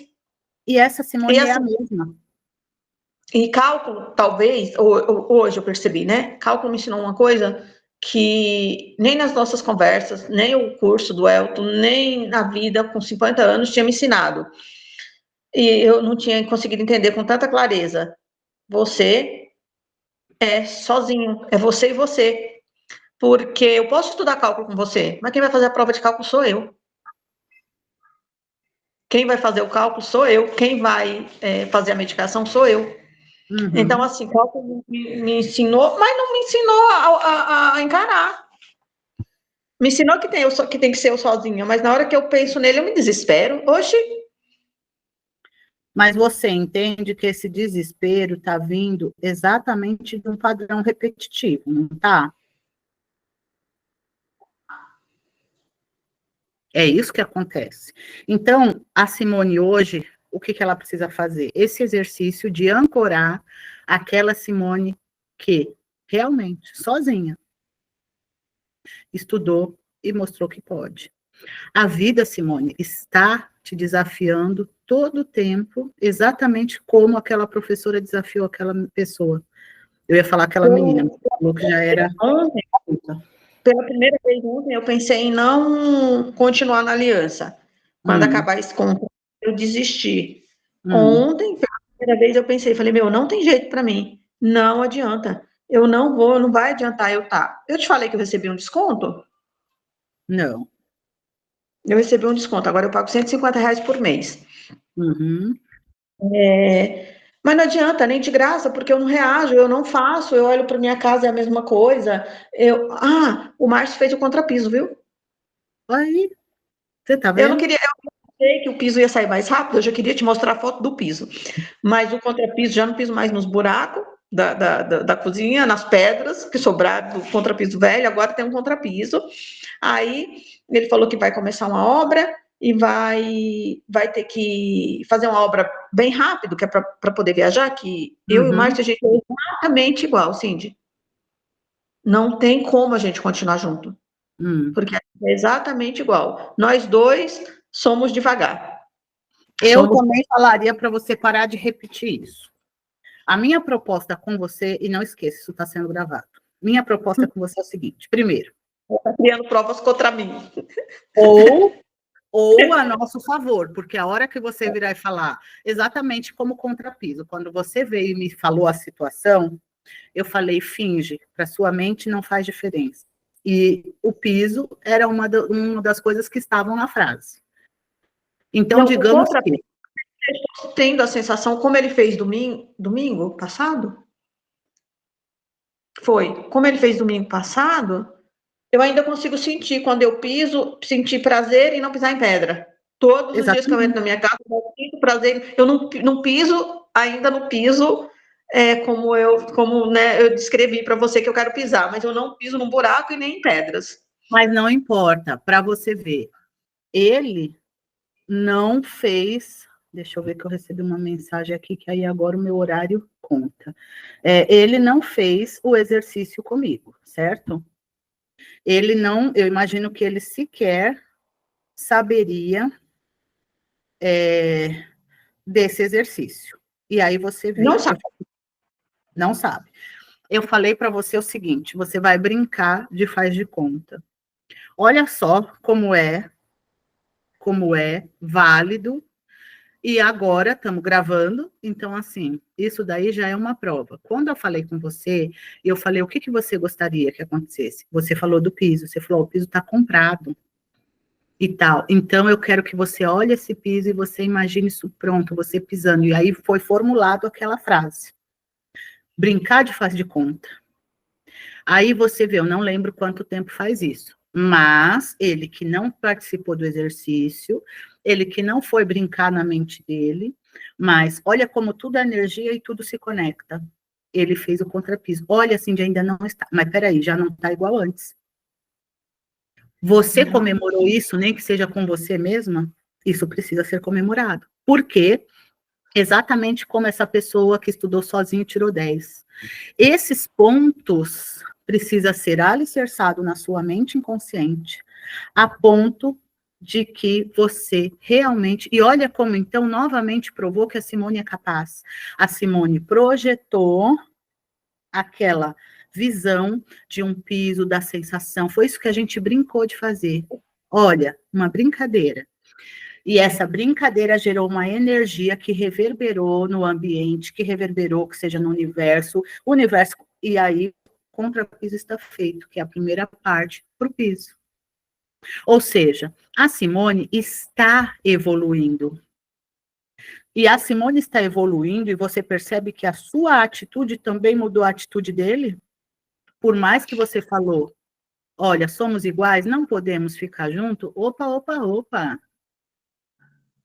E essa Simone assim, é a mesma. E cálculo, talvez, hoje eu percebi, né? Cálculo me ensinou uma coisa que nem nas nossas conversas, nem o curso do Elton, nem na vida com 50 anos tinha me ensinado. E eu não tinha conseguido entender com tanta clareza. Você é sozinho, é você e você. Porque eu posso estudar cálculo com você, mas quem vai fazer a prova de cálculo sou eu. Quem vai fazer o cálculo sou eu. Quem vai fazer a medicação sou eu. Uhum. Então, assim, cálculo me ensinou, mas não me ensinou a encarar. Me ensinou que que tem que ser eu sozinha, mas na hora que eu penso nele, eu me desespero. Oxi, Mas você entende que esse desespero está vindo exatamente de um padrão repetitivo, não está? É isso que acontece. Então, a Simone hoje, o que ela precisa fazer? Esse exercício de ancorar aquela Simone que realmente, sozinha, estudou e mostrou que pode. A vida, Simone, está te desafiando todo o tempo, exatamente como aquela professora desafiou aquela pessoa. Eu ia falar aquela menina, mas você falou que já era ontem, adulta. pela primeira vez ontem, eu pensei em não continuar na aliança. Quando Hum, acabar esse contrato, eu desisti. hum, Ontem, pela primeira vez, eu pensei, falei, meu, não tem jeito para mim. Não adianta. Eu não vou, não vai adiantar eu tá. Eu te falei que eu recebi um desconto? não. Eu recebi um desconto, agora eu pago R$ 150 por mês. Uhum, Mas não adianta, nem de graça, porque eu não reajo, eu não faço, eu olho para minha casa, é a mesma coisa. O Márcio fez o contrapiso, viu? aí, você tá Eu não vendo? queria, eu sei que o piso ia sair mais rápido, eu já queria te mostrar a foto do piso. Mas o contrapiso, já não piso mais nos buracos da cozinha, nas pedras que sobraram do contrapiso velho, agora tem um contrapiso. Aí ele falou que vai começar uma obra e vai ter que fazer uma obra bem rápido, que é para poder viajar, que eu e o Uhum, Márcio, a gente é exatamente igual, Cindy. Não tem como a gente continuar junto, hum. porque é exatamente igual. Nós dois somos devagar. Eu Somos. também falaria para você parar de repetir isso. A minha proposta com você, e não esqueça, isso está sendo gravado. Minha proposta com você é o seguinte: primeiro, Tá criando provas contra mim. ou ou a nosso favor, porque a hora que você virar e falar exatamente como contrapiso, quando você veio e me falou a situação, eu falei, finge, para sua mente não faz diferença. E o piso era uma das coisas que estavam na frase. Então, Não, o digamos contra que, tendo a sensação, como ele fez domingo passado, como ele fez domingo passado, eu ainda consigo sentir quando eu piso, sentir prazer em não pisar em pedra. Todos os dias que eu entro exatamente, na minha casa, eu sinto prazer. Eu não piso, ainda não piso, como né, eu descrevi para você que eu quero pisar, mas eu não piso num buraco e nem em pedras. mas não importa, para você ver, ele não fez. Deixa eu ver que eu recebi uma mensagem aqui, que aí agora o meu horário conta. Ele não fez o exercício comigo, certo? Ele não, eu imagino que ele sequer saberia desse exercício. E aí você Não vê, sabe. não sabe. Eu falei para você o seguinte: você vai brincar de faz de conta. Olha só como é válido. E agora estamos gravando, então, assim, isso daí já é uma prova. Quando eu falei com você, eu falei o que, que você gostaria que acontecesse. Você falou do piso, você falou, o piso está comprado e tal. Então, eu quero que você olhe esse piso e você imagine isso pronto, você pisando. E aí foi formulado aquela frase. Brincar de faz de conta. Aí você vê, eu não lembro quanto tempo faz isso. Mas ele que não participou do exercício, ele que não foi brincar na mente dele, mas olha como tudo é energia e tudo se conecta. Ele fez o contrapiso. Olha, assim, de ainda não está. Mas peraí, já não está igual antes. Você comemorou isso, nem que seja com você mesma? Isso precisa ser comemorado. Por quê? Exatamente como essa pessoa que estudou sozinho tirou 10. Esses pontos precisa ser alicerçado na sua mente inconsciente, a ponto de que você realmente, e olha como então novamente provou que a Simone é capaz. A Simone projetou aquela visão de um piso, da sensação. Foi isso que a gente brincou de fazer. Olha, uma brincadeira. E essa brincadeira gerou uma energia que reverberou no ambiente, que reverberou, que seja no universo, e aí o contrapiso está feito, que é a primeira parte para o piso. Ou seja, a Simone está evoluindo. E a Simone está evoluindo, e você percebe que a sua atitude também mudou a atitude dele? Por mais que você falou olha, somos iguais, não podemos ficar junto. Opa, opa, opa.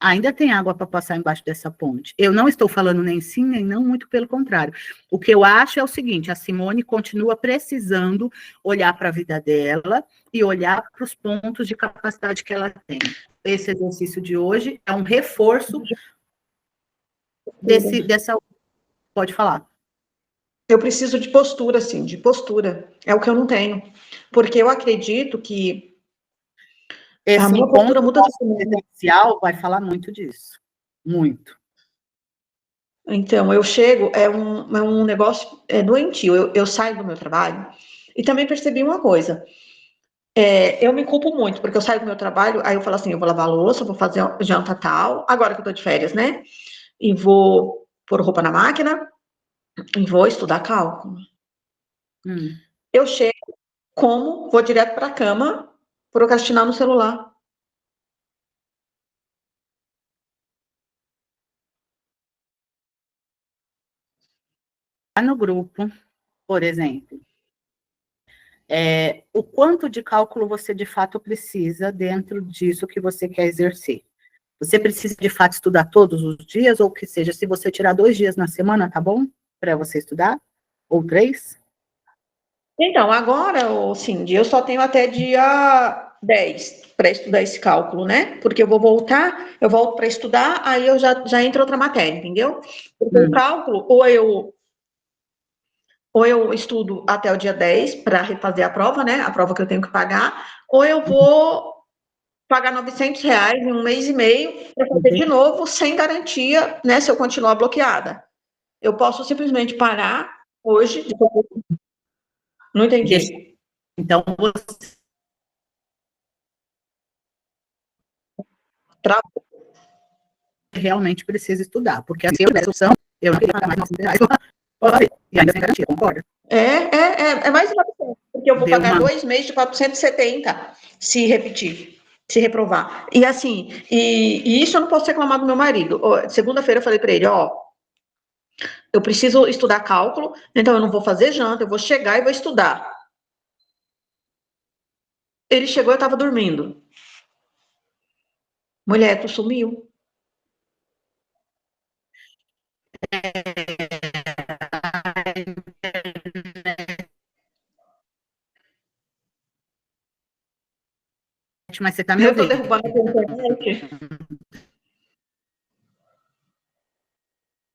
Ainda tem água para passar embaixo dessa ponte. Eu não estou falando nem sim, nem não, muito pelo contrário. O que eu acho é o seguinte, a Simone continua precisando olhar para a vida dela e olhar para os pontos de capacidade que ela tem. Esse exercício de hoje é um reforço dessa... Pode falar. Eu preciso de postura, sim, de postura. É o que eu não tenho. Porque eu acredito que a Esse minha encontro postura muda presencial vai falar muito disso. Muito. Então, eu chego, é um negócio doentio. Eu saio do meu trabalho e também percebi uma coisa. Eu me culpo muito, porque eu saio do meu trabalho, aí eu falo assim, eu vou lavar a louça, vou fazer janta tal, agora que eu tô de férias, né? E vou pôr roupa na máquina e vou estudar cálculo. Eu chego, como, vou direto para a cama, procrastinar no celular. No grupo, por exemplo, o quanto de cálculo você de fato precisa dentro disso que você quer exercer. Você precisa de fato estudar todos os dias, ou que seja, se você tirar 2 dias na semana, tá bom? Para você estudar? Ou 3? Então, agora, Cindy, eu só tenho até dia 10 para estudar esse cálculo, né? Porque eu volto para estudar, aí eu já entro outra matéria, entendeu? Porque o cálculo, ou eu estudo até o dia 10 para refazer a prova, né? A prova que eu tenho que pagar, ou eu vou pagar R$ 900 em um mês e meio para fazer de novo, sem garantia, né? Se eu continuar bloqueada. Eu posso simplesmente parar hoje. Não entendi. Então, você realmente precisa estudar, porque assim, eu tivesse opção, eu não queria pagar mais R$ 900, e ainda sem garantia, concorda? É mais de 900, porque eu vou pagar 2 meses de 470 se repetir, se reprovar. E assim, e isso eu não posso reclamar do meu marido. Segunda-feira eu falei para ele, eu preciso estudar cálculo, então eu não vou fazer janta, eu vou chegar e vou estudar. Ele chegou e eu estava dormindo. Mulher, tu sumiu. Mas você tá me Eu tô ouvindo? derrubando a internet.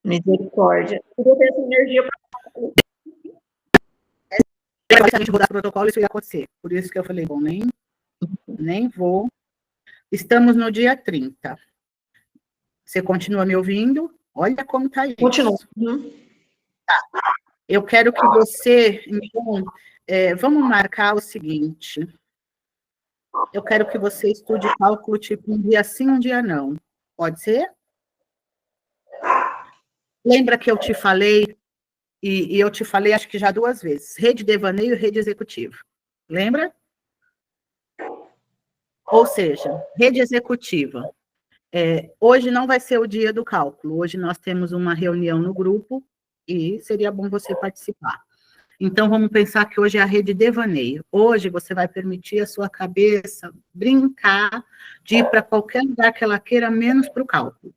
Misericórdia. Eu vou ter essa energia pra... Se a gente mudar o protocolo, isso ia acontecer. Por isso que eu falei, bom, nem vou. Estamos no dia 30. Você continua me ouvindo? Olha como tá isso. Continua. Tá. Eu quero que você, então, vamos marcar o seguinte. Eu quero que você estude cálculo tipo um dia sim, um dia não. Pode ser? Lembra que eu te falei, e eu te falei acho que já 2 vezes, rede devaneio e rede executiva. Lembra? Ou seja, rede executiva. Hoje não vai ser o dia do cálculo, hoje nós temos uma reunião no grupo e seria bom você participar. Então, vamos pensar que hoje é a rede devaneio. Hoje você vai permitir a sua cabeça brincar de ir para qualquer lugar que ela queira, menos para o cálculo.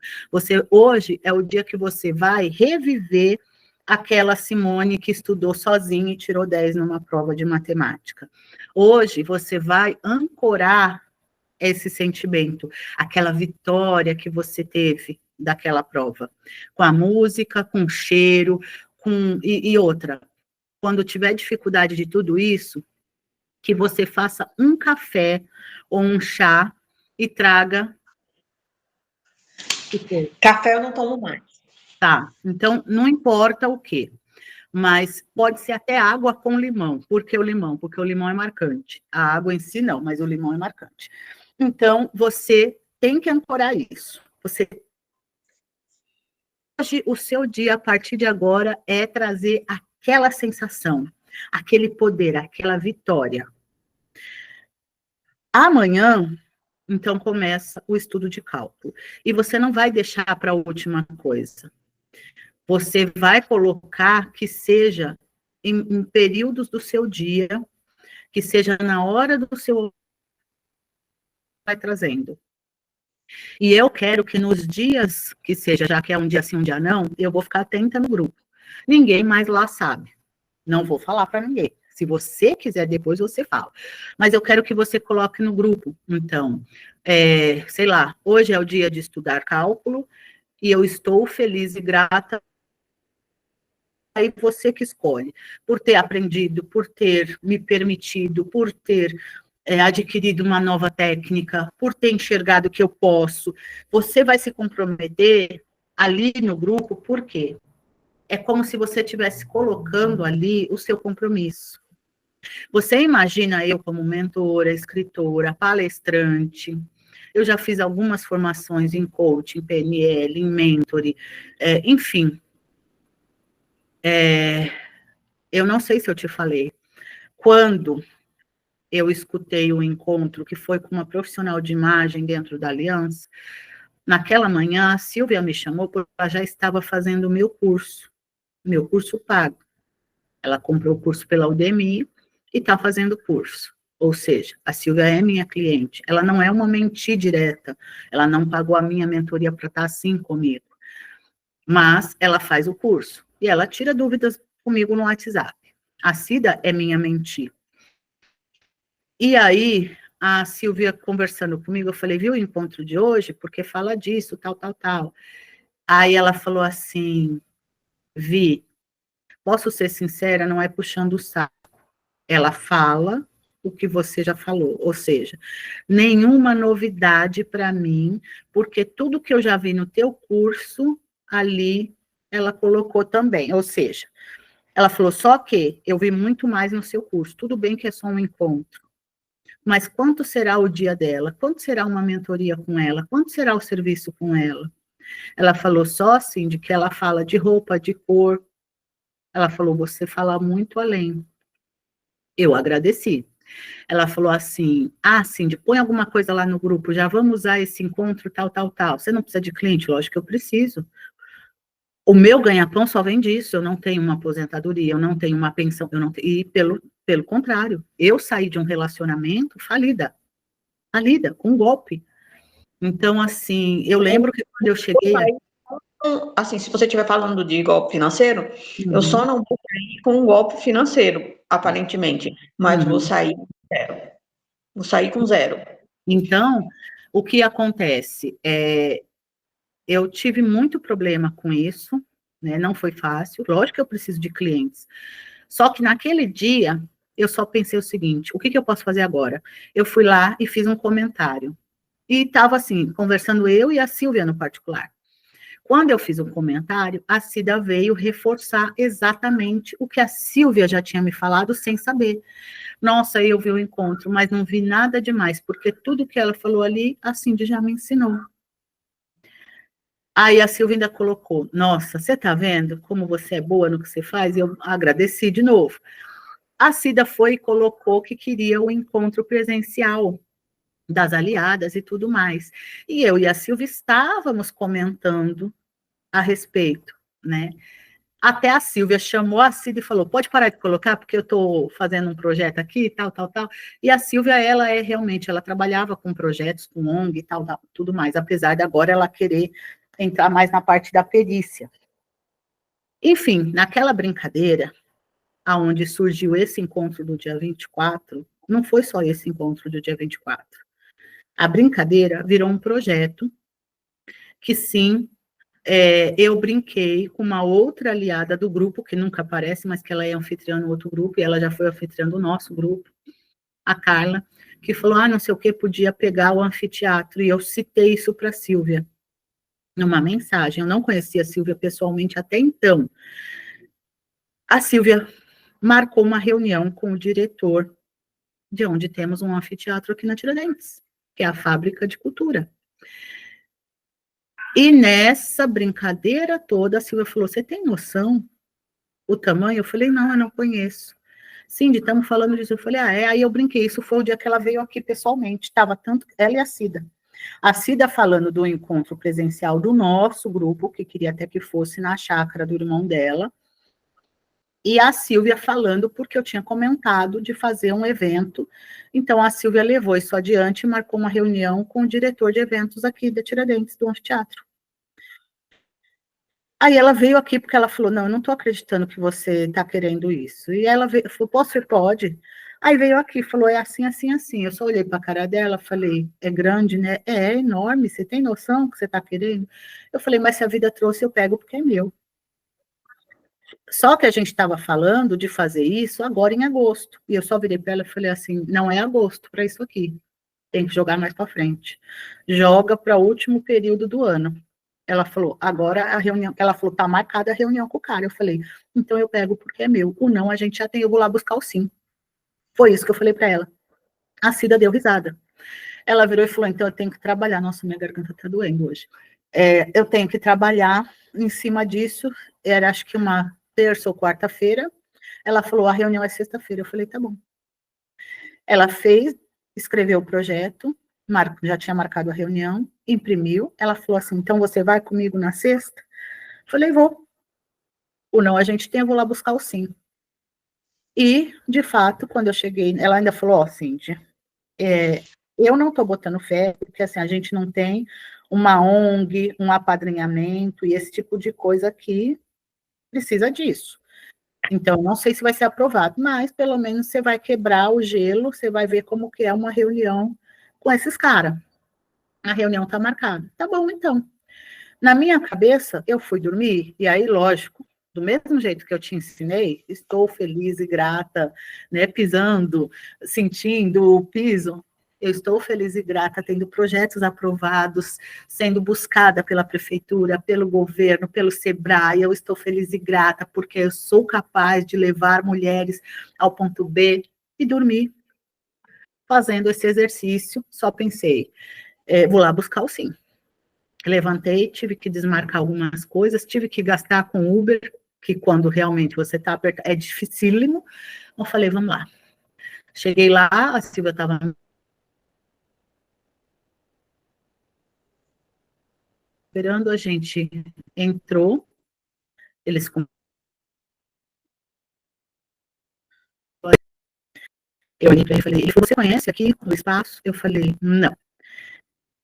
Hoje é o dia que você vai reviver aquela Simone que estudou sozinha e tirou 10 numa prova de matemática. Hoje você vai ancorar esse sentimento, aquela vitória que você teve daquela prova, com a música, com o cheiro, e outra. Quando tiver dificuldade de tudo isso, que você faça um café ou um chá e traga. Café eu não tomo mais. Tá, então não importa o quê, mas pode ser até água com limão. Por que o limão? Porque o limão é marcante. A água em si não, mas o limão é marcante. Então, você tem que ancorar isso. Hoje, o seu dia, a partir de agora, é trazer aquela sensação, aquele poder, aquela vitória. Amanhã, então, começa o estudo de cálculo. E você não vai deixar para a última coisa. Você vai colocar que seja em períodos do seu dia que seja na hora do seu vai trazendo. E eu quero que nos dias que seja, já que é um dia sim, um dia não, eu vou ficar atenta no grupo. Ninguém mais lá sabe. Não vou falar para ninguém. Se você quiser, depois você fala. Mas eu quero que você coloque no grupo. Então, sei lá, hoje é o dia de estudar cálculo e eu estou feliz e grata. Aí você que escolhe, por ter aprendido, por ter me permitido, por ter adquirido uma nova técnica, por ter enxergado que eu posso. Você vai se comprometer ali no grupo, por quê? É como se você estivesse colocando ali o seu compromisso. Você imagina eu como mentora, escritora, palestrante, eu já fiz algumas formações em coaching, PNL, em mentoring, enfim. Eu não sei se eu te falei, quando eu escutei o encontro, que foi com uma profissional de imagem dentro da Aliança, naquela manhã, a Silvia me chamou porque ela já estava fazendo o meu curso pago. Ela comprou o curso pela Udemy e está fazendo o curso. Ou seja, a Silvia é minha cliente. Ela não é uma mentir direta. Ela não pagou a minha mentoria para estar assim comigo. Mas ela faz o curso. E ela tira dúvidas comigo no WhatsApp. A Cida é minha mentir. E aí, a Silvia conversando comigo, eu falei, viu o encontro de hoje? Porque fala disso, tal, tal, tal. Aí ela falou assim, Vi, posso ser sincera, não é puxando o saco. Ela fala o que você já falou, ou seja, nenhuma novidade para mim, porque tudo que eu já vi no teu curso, ali, ela colocou também, ou seja, ela falou, só que eu vi muito mais no seu curso, tudo bem que é só um encontro, mas quanto será o dia dela? Quanto será uma mentoria com ela? Quanto será o serviço com ela? Ela falou só assim, de que ela fala de roupa, de cor. Ela falou, você fala muito além. Eu agradeci. Ela falou assim, Cindy, põe alguma coisa lá no grupo, já vamos usar esse encontro, tal, tal, tal. Você não precisa de cliente? Lógico que eu preciso. O meu ganha-pão só vem disso, eu não tenho uma aposentadoria, eu não tenho uma pensão, eu não tenho, e pelo contrário, eu saí de um relacionamento falida, com um golpe. Então, assim, eu lembro que quando eu cheguei... Assim, se você estiver falando de golpe financeiro, eu só não vou sair com um golpe financeiro, aparentemente, mas vou sair com zero. Vou sair com zero. Então, o que acontece? Eu tive muito problema com isso, né? Não foi fácil. Lógico que eu preciso de clientes. Só que naquele dia, eu só pensei o seguinte, o que eu posso fazer agora? Eu fui lá e fiz um comentário. E estava assim, conversando eu e a Silvia no particular. Quando eu fiz um comentário, a Cida veio reforçar exatamente o que a Silvia já tinha me falado sem saber. Nossa, eu vi o encontro, mas não vi nada demais, porque tudo que ela falou ali, a Cindy já me ensinou. Aí a Silvia ainda colocou, nossa, você tá vendo como você é boa no que você faz? Eu agradeci de novo. A Cida foi e colocou que queria o encontro presencial das aliadas e tudo mais. E eu e a Silvia estávamos comentando a respeito, né? Até a Silvia chamou a Cida e falou, pode parar de colocar, porque eu estou fazendo um projeto aqui, tal, tal, tal. E a Silvia, ela realmente, ela trabalhava com projetos, com ONG e tal, tal, tudo mais, apesar de agora ela querer entrar mais na parte da perícia. Enfim, naquela brincadeira, aonde surgiu esse encontro do dia 24, não foi só esse encontro do dia 24. A brincadeira virou um projeto que, sim, eu brinquei com uma outra aliada do grupo, que nunca aparece, mas que ela é anfitriã no outro grupo, e ela já foi anfitriã do nosso grupo, a Carla, que falou, não sei o que, podia pegar o anfiteatro, e eu citei isso para a Silvia, numa mensagem. Eu não conhecia a Silvia pessoalmente até então. A Silvia marcou uma reunião com o diretor de onde temos um anfiteatro aqui na Tiradentes, que é a Fábrica de Cultura. E nessa brincadeira toda, a Silvia falou, você tem noção o tamanho? Eu falei, não, eu não conheço. Cindy, estamos falando disso. Eu falei, aí eu brinquei, isso foi o dia que ela veio aqui pessoalmente, estava tanto ela e a Cida. A Cida falando do encontro presencial do nosso grupo, que queria até que fosse na chácara do irmão dela, e a Silvia falando, porque eu tinha comentado de fazer um evento. Então, a Silvia levou isso adiante e marcou uma reunião com o diretor de eventos aqui da Tiradentes, do Anfiteatro. Aí ela veio aqui porque ela falou, não, eu não estou acreditando que você está querendo isso. E ela veio, falou, posso ir? Pode. Aí veio aqui, falou, é assim, assim, assim. Eu só olhei para a cara dela, falei, é grande, né? É enorme, você tem noção que você está querendo? Eu falei, mas se a vida trouxe, eu pego porque é meu. Só que a gente estava falando de fazer isso agora em agosto. E eu só virei para ela e falei assim, não é agosto para isso aqui. Tem que jogar mais para frente. Joga para o último período do ano. Ela falou, agora a reunião, ela falou, tá marcada a reunião com o cara. Eu falei, então eu pego porque é meu. O não a gente já tem, eu vou lá buscar o sim. Foi isso que eu falei para ela. A Cida deu risada. Ela virou e falou, então eu tenho que trabalhar. Nossa, minha garganta tá doendo hoje. Eu tenho que trabalhar em cima disso. Era acho que uma terça ou quarta-feira. Ela falou, a reunião é sexta-feira. Eu falei, tá bom. Ela fez, escreveu o projeto, já tinha marcado a reunião, imprimiu. Ela falou assim, então você vai comigo na sexta? Eu falei, vou. O não a gente tem, eu vou lá buscar o sim. E, de fato, quando eu cheguei, ela ainda falou, ó, Cíntia, eu não estou botando fé, porque assim, a gente não tem uma ONG, um apadrinhamento e esse tipo de coisa que precisa disso. Então, não sei se vai ser aprovado, mas pelo menos você vai quebrar o gelo, você vai ver como que é uma reunião com esses caras. A reunião está marcada. Tá bom, então. Na minha cabeça, eu fui dormir, e aí, lógico, do mesmo jeito que eu te ensinei, estou feliz e grata, né, pisando, sentindo o piso, eu estou feliz e grata tendo projetos aprovados, sendo buscada pela prefeitura, pelo governo, pelo SEBRAE, eu estou feliz e grata porque eu sou capaz de levar mulheres ao ponto B e dormir fazendo esse exercício, só pensei, vou lá buscar o sim. Levantei, tive que desmarcar algumas coisas, tive que gastar com Uber, que quando realmente você está apertado, é dificílimo. Eu falei, vamos lá. Cheguei lá, a Silvia estava esperando, a gente entrou, eles eu olhei para ele e falei, ele falou, você conhece aqui o espaço? Eu falei, não.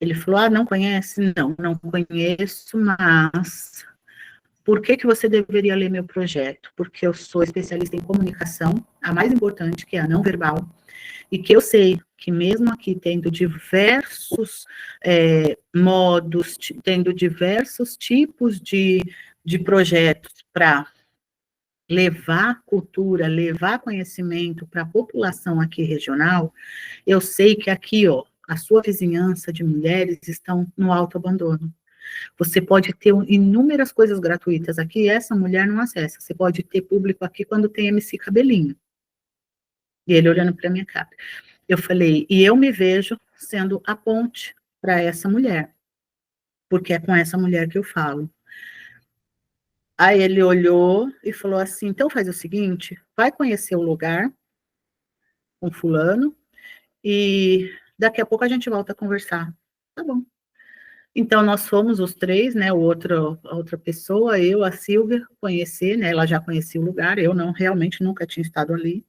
Ele falou, não conhece? Não, não conheço, mas por que que você deveria ler meu projeto? Porque eu sou especialista em comunicação, a mais importante, que é a não verbal, e que eu sei que mesmo aqui tendo diversos modos, tendo diversos tipos de projetos para levar cultura, levar conhecimento para a população aqui regional, eu sei que aqui, ó, a sua vizinhança de mulheres estão no alto abandono. Você pode ter inúmeras coisas gratuitas aqui, e essa mulher não acessa. Você pode ter público aqui quando tem MC Cabelinho. E ele olhando para minha cara. Eu falei, e eu me vejo sendo a ponte para essa mulher, porque é com essa mulher que eu falo. Aí ele olhou e falou assim, então faz o seguinte, vai conhecer o lugar com fulano, e daqui a pouco a gente volta a conversar. Tá bom. Então, nós fomos os três, né, a outra pessoa, eu, a Silvia, conhecer, né, ela já conhecia o lugar, eu não, realmente nunca tinha estado ali.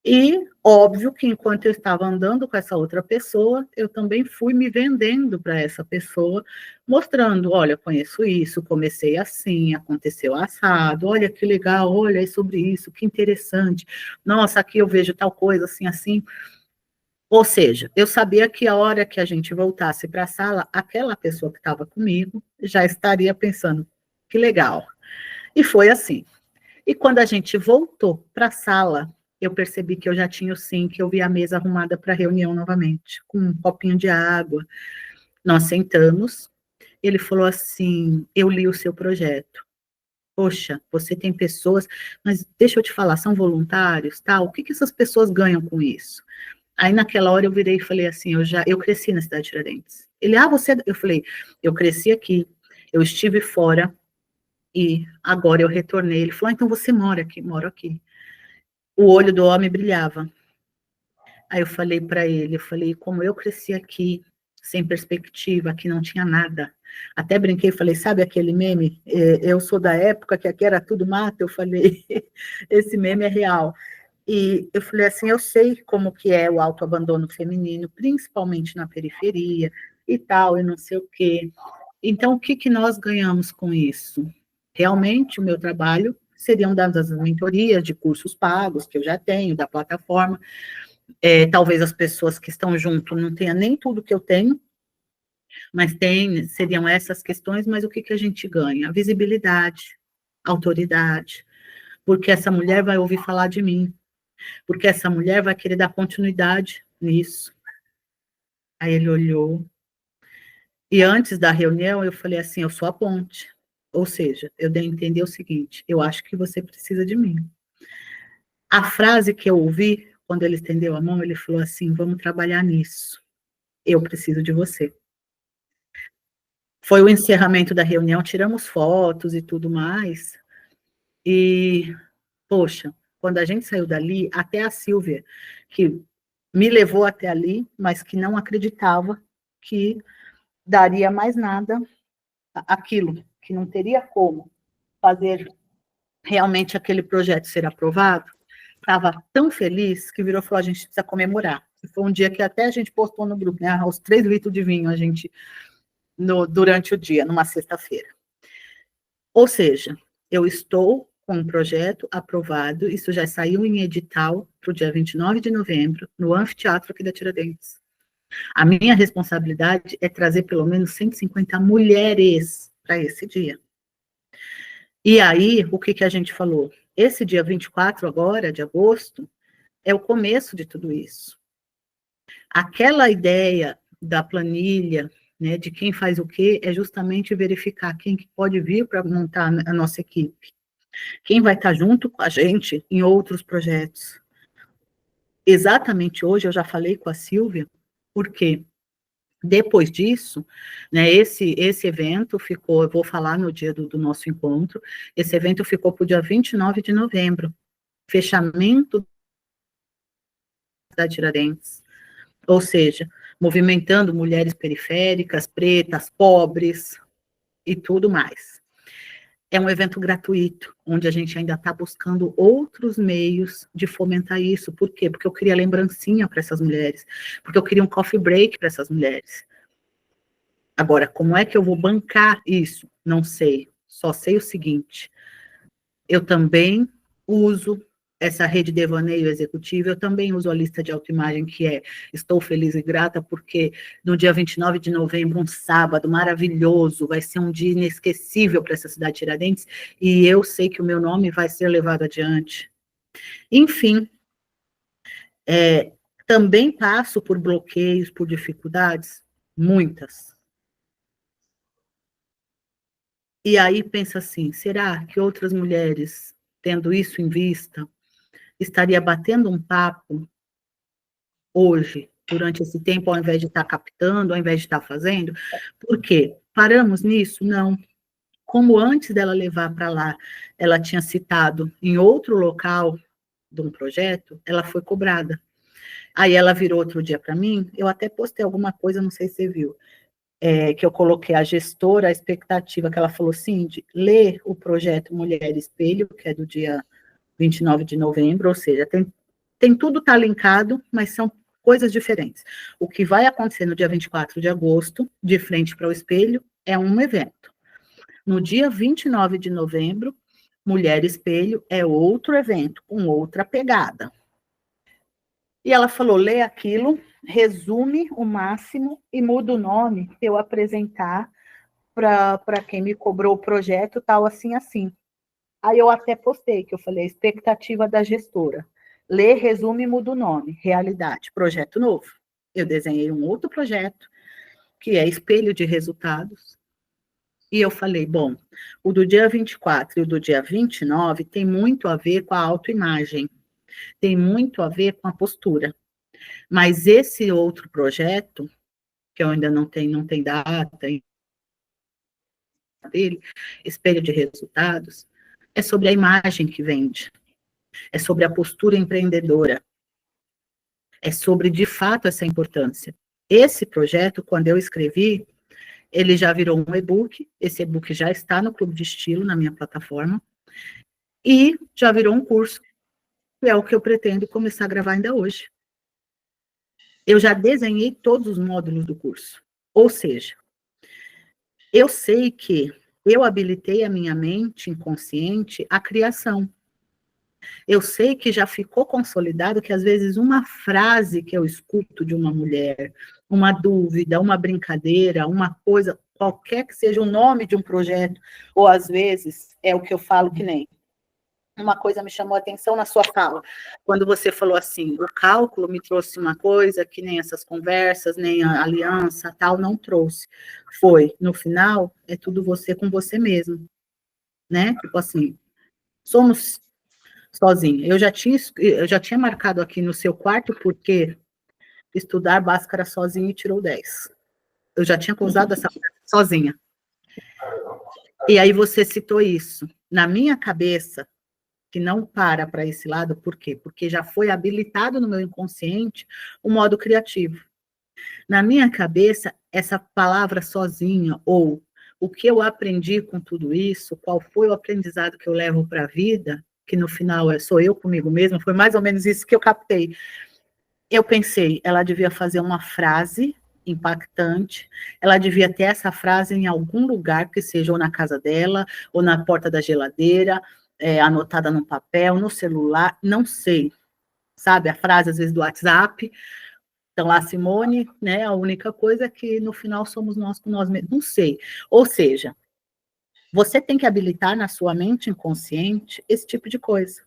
E, óbvio que enquanto eu estava andando com essa outra pessoa, eu também fui me vendendo para essa pessoa, mostrando, olha, conheço isso, comecei assim, aconteceu assado, olha que legal, olha é sobre isso, que interessante, nossa, aqui eu vejo tal coisa, assim, assim. Ou seja, eu sabia que a hora que a gente voltasse para a sala, aquela pessoa que estava comigo já estaria pensando, que legal. E foi assim. E quando a gente voltou para a sala, eu percebi que eu já tinha o sim, que eu vi a mesa arrumada para a reunião novamente, com um copinho de água. Nós sentamos, ele falou assim, eu li o seu projeto. Poxa, você tem pessoas, mas deixa eu te falar, são voluntários, tal? O que que essas pessoas ganham com isso? Aí naquela hora eu virei e falei assim, eu cresci na cidade de Tiradentes. Ele, você, eu falei, eu cresci aqui, eu estive fora e agora eu retornei. Ele falou, então você mora aqui, moro aqui. O olho do homem brilhava. Aí eu falei para ele, eu falei, como eu cresci aqui, sem perspectiva, aqui não tinha nada. Até brinquei, falei, sabe aquele meme? Eu sou da época que aqui era tudo mato, eu falei, esse meme é real. E eu falei assim, eu sei como que é o autoabandono feminino, principalmente na periferia e tal, e não sei o quê. Então, o que que nós ganhamos com isso? Realmente, o meu trabalho seriam dadas as mentorias de cursos pagos, que eu já tenho, da plataforma. Talvez as pessoas que estão junto não tenham nem tudo que eu tenho, mas seriam essas questões, mas o que que a gente ganha? Visibilidade, autoridade, porque essa mulher vai ouvir falar de mim, porque essa mulher vai querer dar continuidade nisso. Aí ele olhou, e antes da reunião eu falei assim, eu sou a ponte, ou seja, eu dei a entender o seguinte, eu acho que você precisa de mim. A frase que eu ouvi, quando ele estendeu a mão, ele falou assim, vamos trabalhar nisso, eu preciso de você. Foi o encerramento da reunião, tiramos fotos e tudo mais, e, poxa, quando a gente saiu dali, até a Silvia, que me levou até ali, mas que não acreditava que daria mais nada aquilo, que não teria como fazer realmente aquele projeto ser aprovado, estava tão feliz que virou e falou, a gente precisa comemorar. Foi um dia que até a gente postou no grupo, né, os 3 litros de vinho, a gente, durante o dia, numa sexta-feira. Ou seja, eu estou com um projeto aprovado, isso já saiu em edital para o dia 29 de novembro, no anfiteatro aqui da Tiradentes. A minha responsabilidade é trazer pelo menos 150 mulheres para esse dia. E aí, o que que a gente falou? Esse dia 24 agora, de agosto, é o começo de tudo isso. Aquela ideia da planilha, né, de quem faz o quê, é justamente verificar quem que pode vir para montar a nossa equipe. Quem vai estar junto com a gente em outros projetos. Exatamente hoje, eu já falei com a Silvia, porque depois disso, né, esse evento ficou, eu vou falar no dia do nosso encontro, esse evento ficou para o dia 29 de novembro, fechamento da Tiradentes, ou seja, movimentando mulheres periféricas, pretas, pobres e tudo mais. É um evento gratuito, onde a gente ainda está buscando outros meios de fomentar isso. Por quê? Porque eu queria lembrancinha para essas mulheres, porque eu queria um coffee break para essas mulheres. Agora, como é que eu vou bancar isso? Não sei. Só sei o seguinte, eu também uso essa rede devaneio executivo, eu também uso a lista de autoimagem, que é estou feliz e grata, porque no dia 29 de novembro, um sábado maravilhoso, vai ser um dia inesquecível para essa cidade de Tiradentes, e eu sei que o meu nome vai ser levado adiante. Enfim, também passo por bloqueios, por dificuldades, muitas. E aí pensa assim, será que outras mulheres, tendo isso em vista, estaria batendo um papo hoje, durante esse tempo, ao invés de estar captando, ao invés de estar fazendo? Por quê? Paramos nisso? Não. Como antes dela levar para lá, ela tinha citado em outro local de um projeto, ela foi cobrada. Aí ela virou outro dia para mim, eu até postei alguma coisa, não sei se você viu, que eu coloquei a gestora, a expectativa, que ela falou assim, de ler o projeto Mulher Espelho, que é do dia 29 de novembro, ou seja, tem tudo tá linkado, mas são coisas diferentes. O que vai acontecer no dia 24 de agosto, de frente para o espelho, é um evento. No dia 29 de novembro, Mulher Espelho é outro evento, com outra pegada. E ela falou, lê aquilo, resume o máximo e muda o nome para eu apresentar para quem me cobrou o projeto, tal, assim, assim. Aí eu até postei, que eu falei, a expectativa da gestora. Lê, resume e muda o nome. Realidade, projeto novo. Eu desenhei um outro projeto, que é espelho de resultados. E eu falei, bom, o do dia 24 e o do dia 29 tem muito a ver com a autoimagem. Tem muito a ver com a postura. Mas esse outro projeto, que eu ainda não tem data dele, espelho de resultados, é sobre a imagem que vende. É sobre a postura empreendedora. É sobre, de fato, essa importância. Esse projeto, quando eu escrevi, Ele já virou um e-book, esse e-book já está no Clube de Estilo, na minha plataforma, e já virou um curso, que é o que eu pretendo começar a gravar ainda hoje. Eu já desenhei todos os módulos do curso, ou seja, eu sei que eu habilitei a minha mente inconsciente à criação. Eu sei que já ficou consolidado que, às vezes, uma frase que eu escuto de uma mulher, uma dúvida, uma brincadeira, uma coisa, qualquer que seja o nome de um projeto, ou, às vezes, é o que eu falo que nem. Uma coisa me chamou a atenção na sua fala, quando você falou assim, o cálculo me trouxe uma coisa que nem essas conversas, nem a aliança, tal, não trouxe. Foi, no final, é tudo você com você mesmo, né? Tipo assim, somos sozinha. Eu já tinha marcado aqui no seu quarto, porque estudar Bhaskara sozinha e tirou 10. Eu já tinha usado essa frase sozinha. E aí você citou isso. Na minha cabeça, que não para esse lado, por quê? Porque já foi habilitado no meu inconsciente o modo criativo. Na minha cabeça, essa palavra sozinha, ou o que eu aprendi com tudo isso, qual foi o aprendizado que eu levo para a vida, que no final sou eu comigo mesma, foi mais ou menos isso que eu captei. Eu pensei, ela devia fazer uma frase impactante, ela devia ter essa frase em algum lugar, que seja ou na casa dela, ou na porta da geladeira, anotada num papel, no celular, não sei, sabe, a frase às vezes do WhatsApp. Então, a Simone, né, a única coisa é que no final somos nós com nós mesmos, não sei. Ou seja, você tem que habilitar na sua mente inconsciente esse tipo de coisa.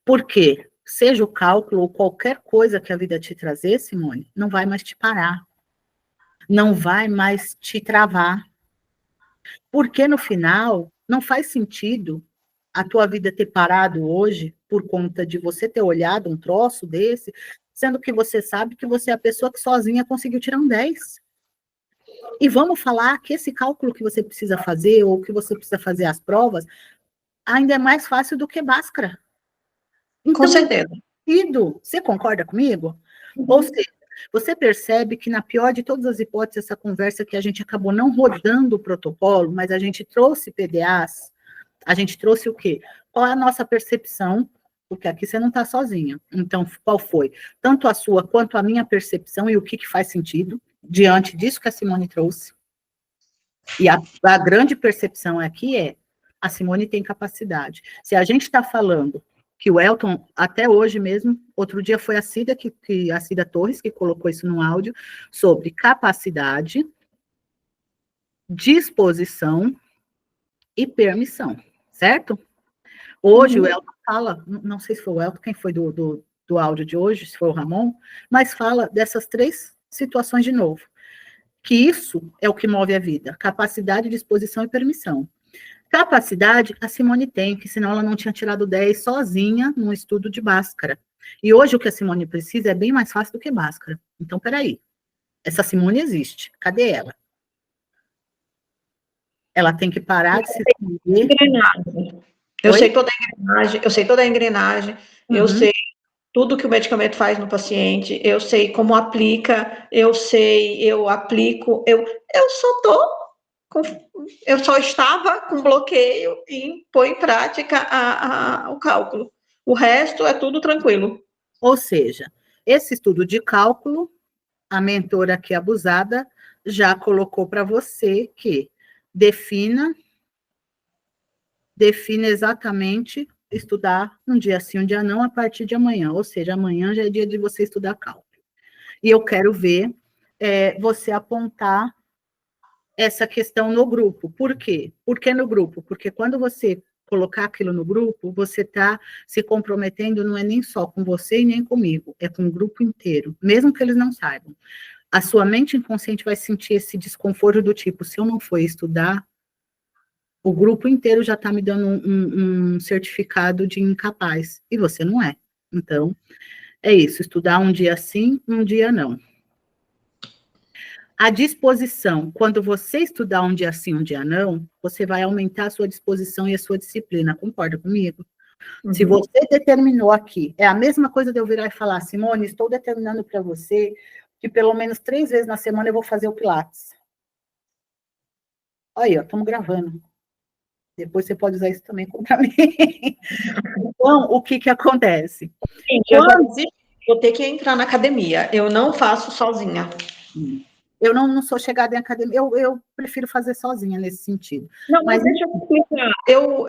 Por quê? Seja o cálculo ou qualquer coisa que a vida te trazer, Simone, não vai mais te parar. Não vai mais te travar. Porque no final, não faz sentido a tua vida ter parado hoje por conta de você ter olhado um troço desse, sendo que você sabe que você é a pessoa que sozinha conseguiu tirar um 10. E vamos falar que esse cálculo que você precisa fazer, ou que você precisa fazer as provas, ainda é mais fácil do que Bhaskara. Com Então, certeza. você concorda comigo? Ou seja, você percebe que, na pior de todas as hipóteses, essa conversa que a gente acabou não rodando o protocolo, mas a gente trouxe PDAs, a gente trouxe o quê? Qual é a nossa percepção? Porque aqui você não está sozinha. Então, qual foi? Tanto a sua quanto a minha percepção e o que faz sentido diante disso que a Simone trouxe. E a grande percepção aqui é, a Simone tem capacidade. Se a gente está falando que o Elton, até hoje mesmo, outro dia foi a Cida, a Cida Torres, que colocou isso no áudio, sobre capacidade, disposição e permissão, certo? Hoje o Elton fala, não sei se foi o Elton, quem foi do áudio de hoje, se foi o Ramon, mas fala dessas 3 situações de novo, que isso é o que move a vida, capacidade, disposição e permissão. Capacidade, a Simone tem, que senão ela não tinha tirado 10 sozinha num estudo de Bhaskara. E hoje o que a Simone precisa é bem mais fácil do que Bhaskara. Então, peraí, essa Simone existe, cadê ela? Ela tem que parar de se esconder. Eu sei toda a engrenagem, eu sei tudo que o medicamento faz no paciente, eu sei como aplica, eu aplico, eu só estava com bloqueio em pôr em prática o cálculo. O resto é tudo tranquilo. Ou seja, esse estudo de cálculo, a mentora aqui abusada já colocou para você que defina exatamente estudar um dia sim, um dia não, a partir de amanhã. Ou seja, amanhã já é dia de você estudar cálculo. E eu quero ver você apontar essa questão no grupo. Por quê? Por que no grupo? Porque quando você colocar aquilo no grupo, você está se comprometendo, não é nem só com você e nem comigo, é com o grupo inteiro, mesmo que eles não saibam. A sua mente inconsciente vai sentir esse desconforto do tipo, se eu não for estudar, o grupo inteiro já está me dando um certificado de incapaz, e você não é. Então, é isso, estudar um dia sim, um dia não. A disposição, quando você estudar um dia sim, um dia não, você vai aumentar a sua disposição e a sua disciplina, concorda comigo? Se você determinou aqui, é a mesma coisa de eu virar e falar, Simone, estou determinando para você que pelo menos 3 vezes na semana eu vou fazer o Pilates. Aí, ó, estamos gravando. Depois você pode usar isso também contra mim. Então, o que acontece? Gente, eu já desisti, vou ter que entrar na academia. Eu não faço sozinha. Eu não sou chegada em academia, eu prefiro fazer sozinha nesse sentido. Não, Mas deixa eu explicar.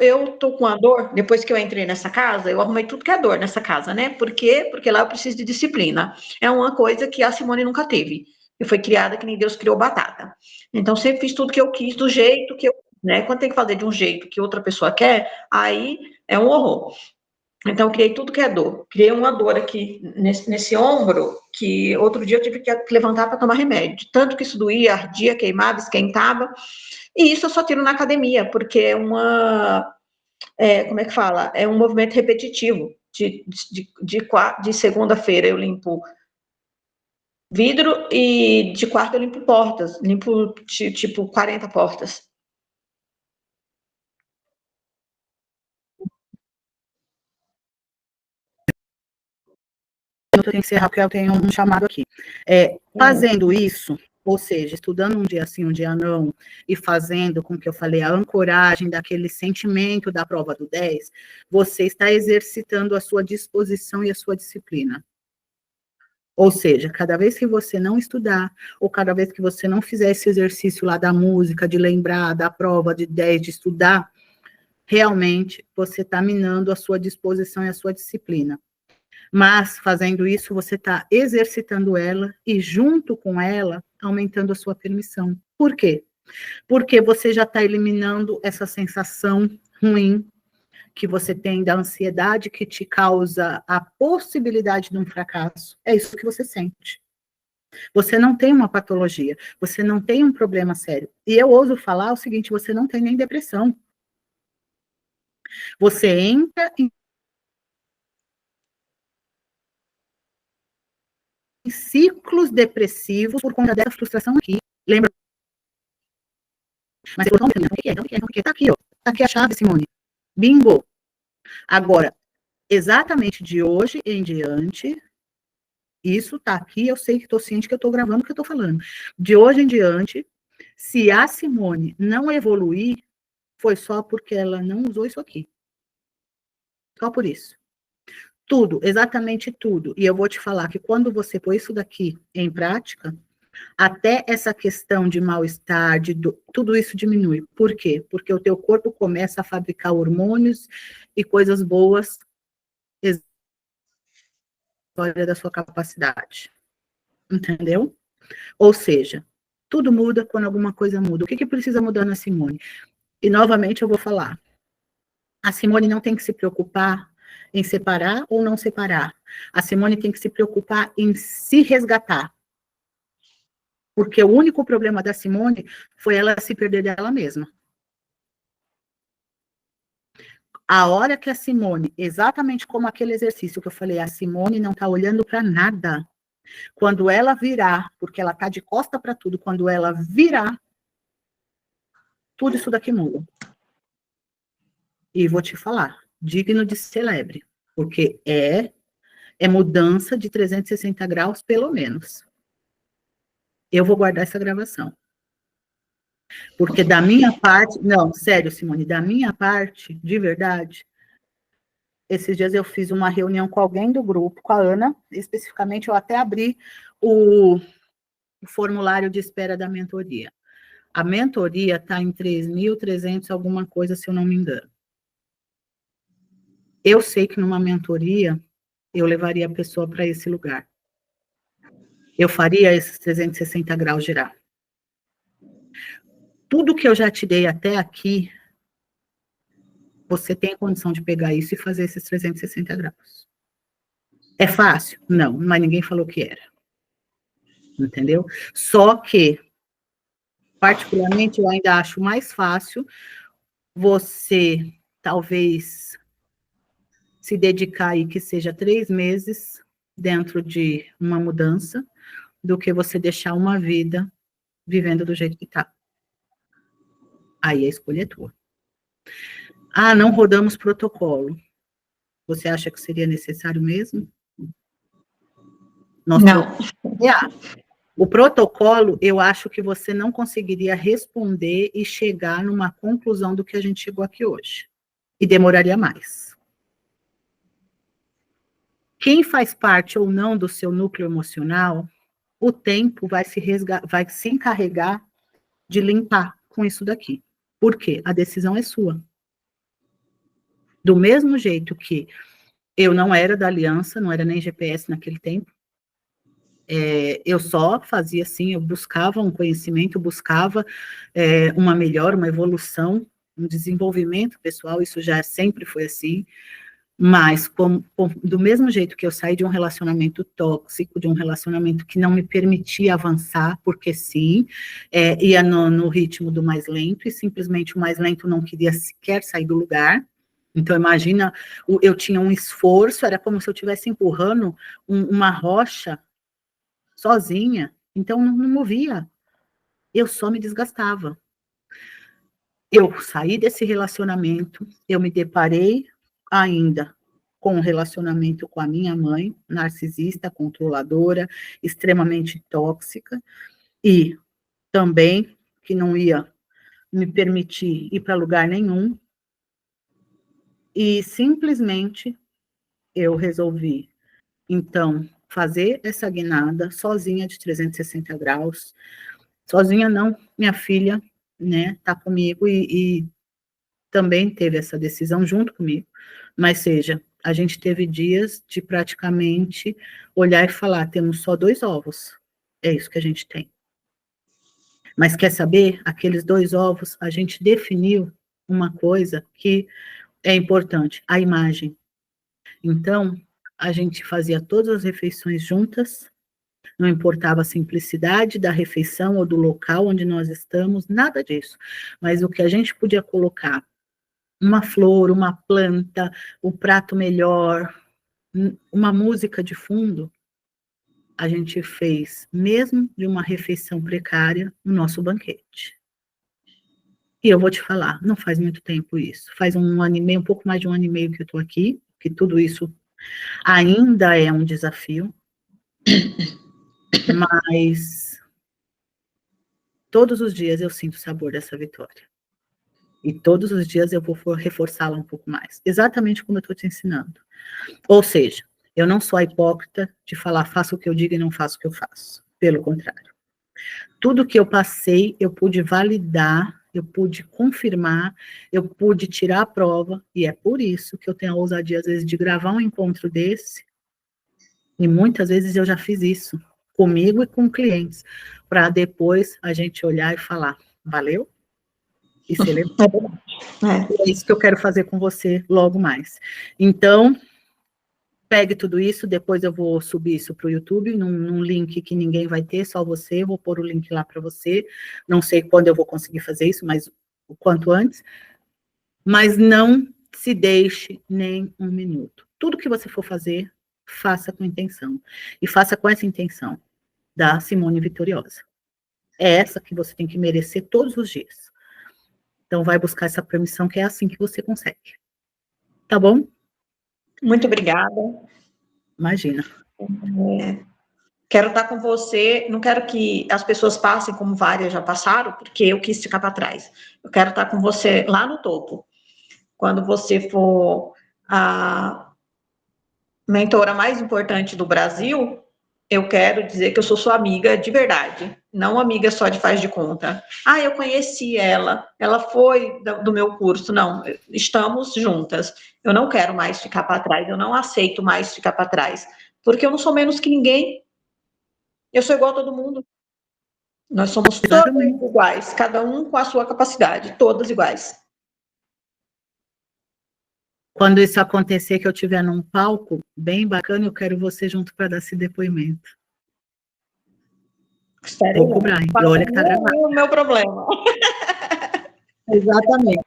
Eu tô com a dor, depois que eu entrei nessa casa, eu arrumei tudo que é dor nessa casa, né? Por quê? Porque lá eu preciso de disciplina. É uma coisa que a Simone nunca teve. Eu fui criada que nem Deus criou batata. Então, sempre fiz tudo que eu quis, do jeito que eu, né? Quando tem que fazer de um jeito que outra pessoa quer, aí é um horror. Então, eu criei tudo que é dor. Criei uma dor aqui nesse ombro, que outro dia eu tive que levantar para tomar remédio. Tanto que isso doía, ardia, queimava, esquentava. E isso eu só tiro na academia, porque é como é que fala? É um movimento repetitivo. De segunda-feira eu limpo vidro e de quarta eu limpo portas. Limpo, tipo, 40 portas. eu tenho que encerrar porque eu tenho um chamado aqui. Fazendo isso, ou seja, estudando um dia sim, um dia não, e fazendo com que eu falei, a ancoragem daquele sentimento da prova do 10, você está exercitando a sua disposição e a sua disciplina. Ou seja, cada vez que você não estudar, ou cada vez que você não fizer esse exercício lá da música, de lembrar, da prova de 10, de estudar, realmente você está minando a sua disposição e a sua disciplina. Mas, fazendo isso, você está exercitando ela e, junto com ela, aumentando a sua permissão. Por quê? Porque você já está eliminando essa sensação ruim que você tem da ansiedade que te causa a possibilidade de um fracasso. É isso que você sente. Você não tem uma patologia, você não tem um problema sério. E eu ouso falar o seguinte, você não tem nem depressão. Você entra em ciclos depressivos por conta dessa frustração aqui. Lembra? Mas você falou, não, o que é? O que é? Tá aqui, ó. Tá aqui a chave, Simone. Bingo. Agora, exatamente de hoje em diante, isso tá aqui, eu sei que estou ciente que eu estou gravando o que eu estou falando. De hoje em diante, se a Simone não evoluir, foi só porque ela não usou isso aqui. Só por isso. Tudo, exatamente tudo. E eu vou te falar que quando você pôr isso daqui em prática, até essa questão de mal-estar, tudo isso diminui. Por quê? Porque o teu corpo começa a fabricar hormônios e coisas boas, história da sua capacidade. Entendeu? Ou seja, tudo muda quando alguma coisa muda. O que precisa mudar na Simone? E, novamente, eu vou falar. A Simone não tem que se preocupar em separar ou não separar. A Simone tem que se preocupar em se resgatar. Porque o único problema da Simone foi ela se perder dela mesma. A hora que a Simone, exatamente como aquele exercício que eu falei, a Simone não está olhando para nada. Quando ela virar, porque ela está de costa para tudo, quando ela virar, tudo isso daqui muda. E vou te falar, digno de celebre, porque é mudança de 360 graus, pelo menos. Eu vou guardar essa gravação. Porque da minha parte, não, sério, Simone, da minha parte, de verdade, esses dias eu fiz uma reunião com alguém do grupo, com a Ana, especificamente eu até abri o formulário de espera da mentoria. A mentoria está em 3.300 alguma coisa, se eu não me engano. Eu sei que numa mentoria, eu levaria a pessoa para esse lugar. Eu faria esses 360 graus girar. Tudo que eu já te dei até aqui, você tem condição de pegar isso e fazer esses 360 graus. É fácil? Não, mas ninguém falou que era. Entendeu? Só que, particularmente, eu ainda acho mais fácil você, talvez, se dedicar aí que seja 3 meses dentro de uma mudança, do que você deixar uma vida vivendo do jeito que está. Aí a escolha é tua. Ah, não rodamos protocolo. Você acha que seria necessário mesmo? Não. O protocolo, eu acho que você não conseguiria responder e chegar numa conclusão do que a gente chegou aqui hoje. E demoraria mais. Quem faz parte ou não do seu núcleo emocional, o tempo vai se encarregar de limpar com isso daqui. Por quê? A decisão é sua. Do mesmo jeito que eu não era da aliança, não era nem GPS naquele tempo, eu só fazia assim, eu buscava um conhecimento, buscava uma melhora, uma evolução, um desenvolvimento pessoal, isso já sempre foi assim, mas do mesmo jeito que eu saí de um relacionamento tóxico, de um relacionamento que não me permitia avançar, porque sim, ia no ritmo do mais lento, e simplesmente o mais lento não queria sequer sair do lugar. Então, imagina, eu tinha um esforço, era como se eu estivesse empurrando uma rocha sozinha, então não movia, eu só me desgastava. Eu saí desse relacionamento, eu me deparei ainda com um relacionamento com a minha mãe, narcisista, controladora, extremamente tóxica, e também que não ia me permitir ir para lugar nenhum, e simplesmente eu resolvi, então, fazer essa guinada sozinha de 360 graus, sozinha não, minha filha, né, tá comigo e também teve essa decisão junto comigo, mas seja, a gente teve dias de praticamente olhar e falar, temos só 2 ovos, é isso que a gente tem. Mas quer saber? Aqueles 2 ovos, a gente definiu uma coisa que é importante, a imagem. Então, a gente fazia todas as refeições juntas, não importava a simplicidade da refeição ou do local onde nós estamos, nada disso. Mas o que a gente podia colocar, uma flor, uma planta, o prato melhor, uma música de fundo, a gente fez, mesmo de uma refeição precária, o nosso banquete. E eu vou te falar, não faz muito tempo isso, faz 1 ano e meio, um pouco mais de 1 ano e meio que eu estou aqui, que tudo isso ainda é um desafio, mas todos os dias eu sinto o sabor dessa vitória. E todos os dias eu vou reforçá-la um pouco mais. Exatamente como eu estou te ensinando. Ou seja, eu não sou a hipócrita de falar faço o que eu digo e não faço o que eu faço. Pelo contrário. Tudo que eu passei, eu pude validar, eu pude confirmar, eu pude tirar a prova, e é por isso que eu tenho a ousadia, às vezes, de gravar um encontro desse, e muitas vezes eu já fiz isso, comigo e com clientes, para depois a gente olhar e falar, valeu? E celebrar. É isso que eu quero fazer com você logo mais. Então, pegue tudo isso, depois eu vou subir isso para o YouTube, num link que ninguém vai ter, só você, eu vou pôr o link lá para você, não sei quando eu vou conseguir fazer isso, mas o quanto antes, mas não se deixe nem 1 minuto. Tudo que você for fazer, faça com intenção, e faça com essa intenção da Simone Vitoriosa. É essa que você tem que merecer todos os dias. Então, vai buscar essa permissão, que é assim que você consegue. Tá bom? Muito obrigada. Imagina. Quero estar com você, não quero que as pessoas passem como várias já passaram, porque eu quis ficar para trás. Eu quero estar com você lá no topo. Quando você for a mentora mais importante do Brasil, eu quero dizer que eu sou sua amiga de verdade, não amiga só de faz de conta. Ah, eu conheci ela foi do meu curso. Não, estamos juntas. Eu não quero mais ficar para trás, eu não aceito mais ficar para trás, porque eu não sou menos que ninguém. Eu sou igual a todo mundo. Nós somos todas iguais, cada um com a sua capacidade, todas iguais. Quando isso acontecer, que eu estiver num palco bem bacana, eu quero você junto para dar esse depoimento. Vou cobrar, hein? Olha que tá gravado. É o meu problema. Exatamente.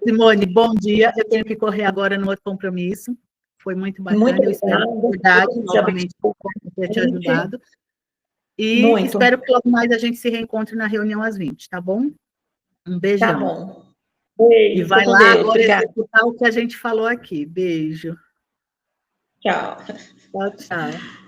Simone, bom dia. Eu tenho que correr agora no outro compromisso. Foi muito bacana. Muito eu espero, de verdade, novamente, ter te ajudado. E espero que logo mais a gente se reencontre na reunião às 20, tá bom? Um beijão. Tá bom. Beijo, e vai lá agora executar o que a gente falou aqui. Beijo. Tchau. Tchau, tchau.